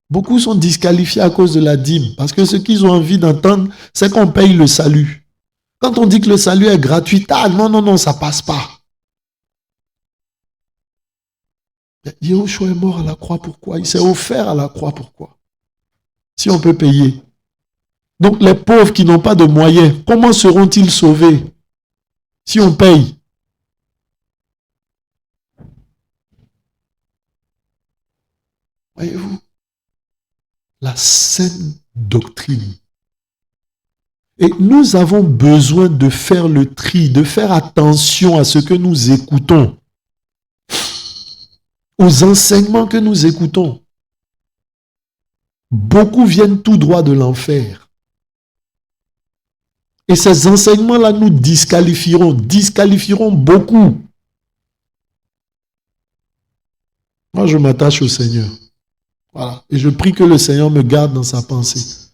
Beaucoup sont disqualifiés à cause de la dîme parce que ce qu'ils ont envie d'entendre, c'est qu'on paye le salut. Quand on dit que le salut est gratuit, non, ça passe pas. Yahushua est mort à la croix, pourquoi? Il s'est offert à la croix, pourquoi? Si on peut payer. Donc les pauvres qui n'ont pas de moyens, comment seront-ils sauvés si on paye? Voyez-vous? La saine doctrine. Et nous avons besoin de faire le tri, de faire attention à ce que nous écoutons, aux enseignements que nous écoutons. Beaucoup viennent tout droit de l'enfer. Et ces enseignements-là nous disqualifieront beaucoup. Moi, je m'attache au Seigneur. Voilà. Et je prie que le Seigneur me garde dans sa pensée.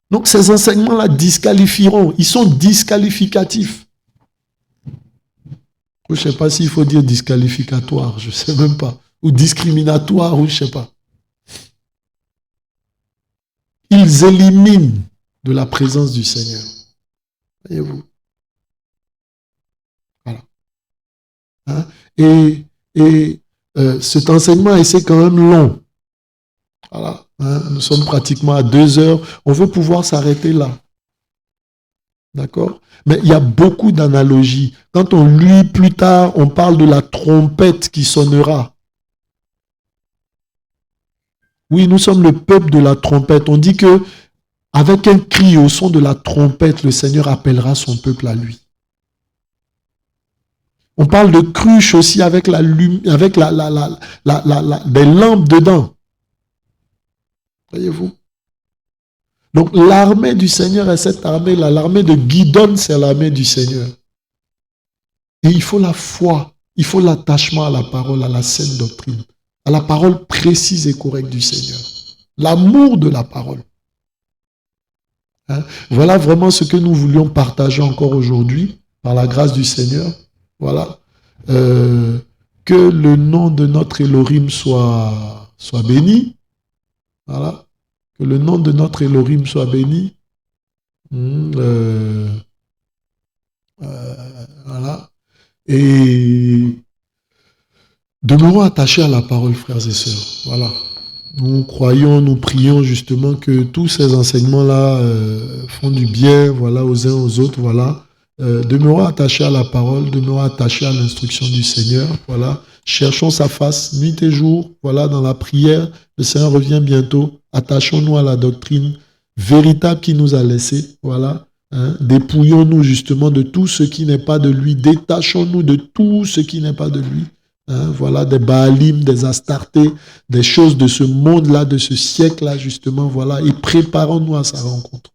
Donc, ces enseignements-là disqualifieront. Ils sont disqualificatifs. Je ne sais pas s'il faut dire disqualificatoire, je ne sais même pas. Ou discriminatoire, ou je ne sais pas. Ils éliminent de la présence du Seigneur. Voyez-vous? Voilà. Hein? Et cet enseignement, c'est quand même long. Voilà. Hein? Nous sommes pratiquement à 2 heures. On veut pouvoir s'arrêter là. D'accord? Mais il y a beaucoup d'analogies. Quand on lit plus tard, on parle de la trompette qui sonnera. Oui, nous sommes le peuple de la trompette. On dit que avec un cri au son de la trompette, le Seigneur appellera son peuple à lui. On parle de cruche aussi avec des lampes dedans. Voyez-vous? Donc l'armée du Seigneur est cette armée-là. L'armée de Gidon, c'est l'armée du Seigneur. Et il faut la foi, il faut l'attachement à la parole, à la saine doctrine, à la parole précise et correcte du Seigneur. L'amour de la parole. Hein? Voilà vraiment ce que nous voulions partager encore aujourd'hui, par la grâce du Seigneur. Voilà. Que le nom de notre Elohim soit béni. Voilà. Que le nom de notre Elohim soit béni. Voilà. Et demeurons attachés à la parole, frères et sœurs. Voilà. Nous croyons, nous prions justement que tous ces enseignements-là font du bien, voilà, aux uns aux autres, voilà. Demeurons attachés à la parole, demeurons attachés à l'instruction du Seigneur, voilà. Cherchons sa face nuit et jour, voilà, dans la prière. Le Seigneur revient bientôt. Attachons-nous à la doctrine véritable qu'il nous a laissée, voilà. Hein? Dépouillons-nous justement de tout ce qui n'est pas de lui. Détachons-nous de tout ce qui n'est pas de lui. Hein? Voilà, des Baalim, des Astartés, des choses de ce monde-là, de ce siècle-là, justement, voilà. Et préparons-nous à sa rencontre.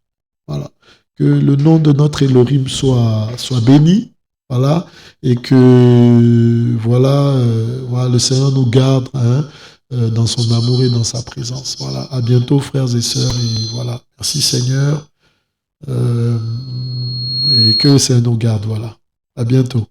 Voilà. Que le nom de notre Elohim soit béni. Voilà. Et que, voilà, voilà, le Seigneur nous garde, hein, dans son amour et dans sa présence. Voilà. À bientôt, frères et sœurs. Et voilà. Merci, Seigneur. Et que le Seigneur nous garde. Voilà. À bientôt.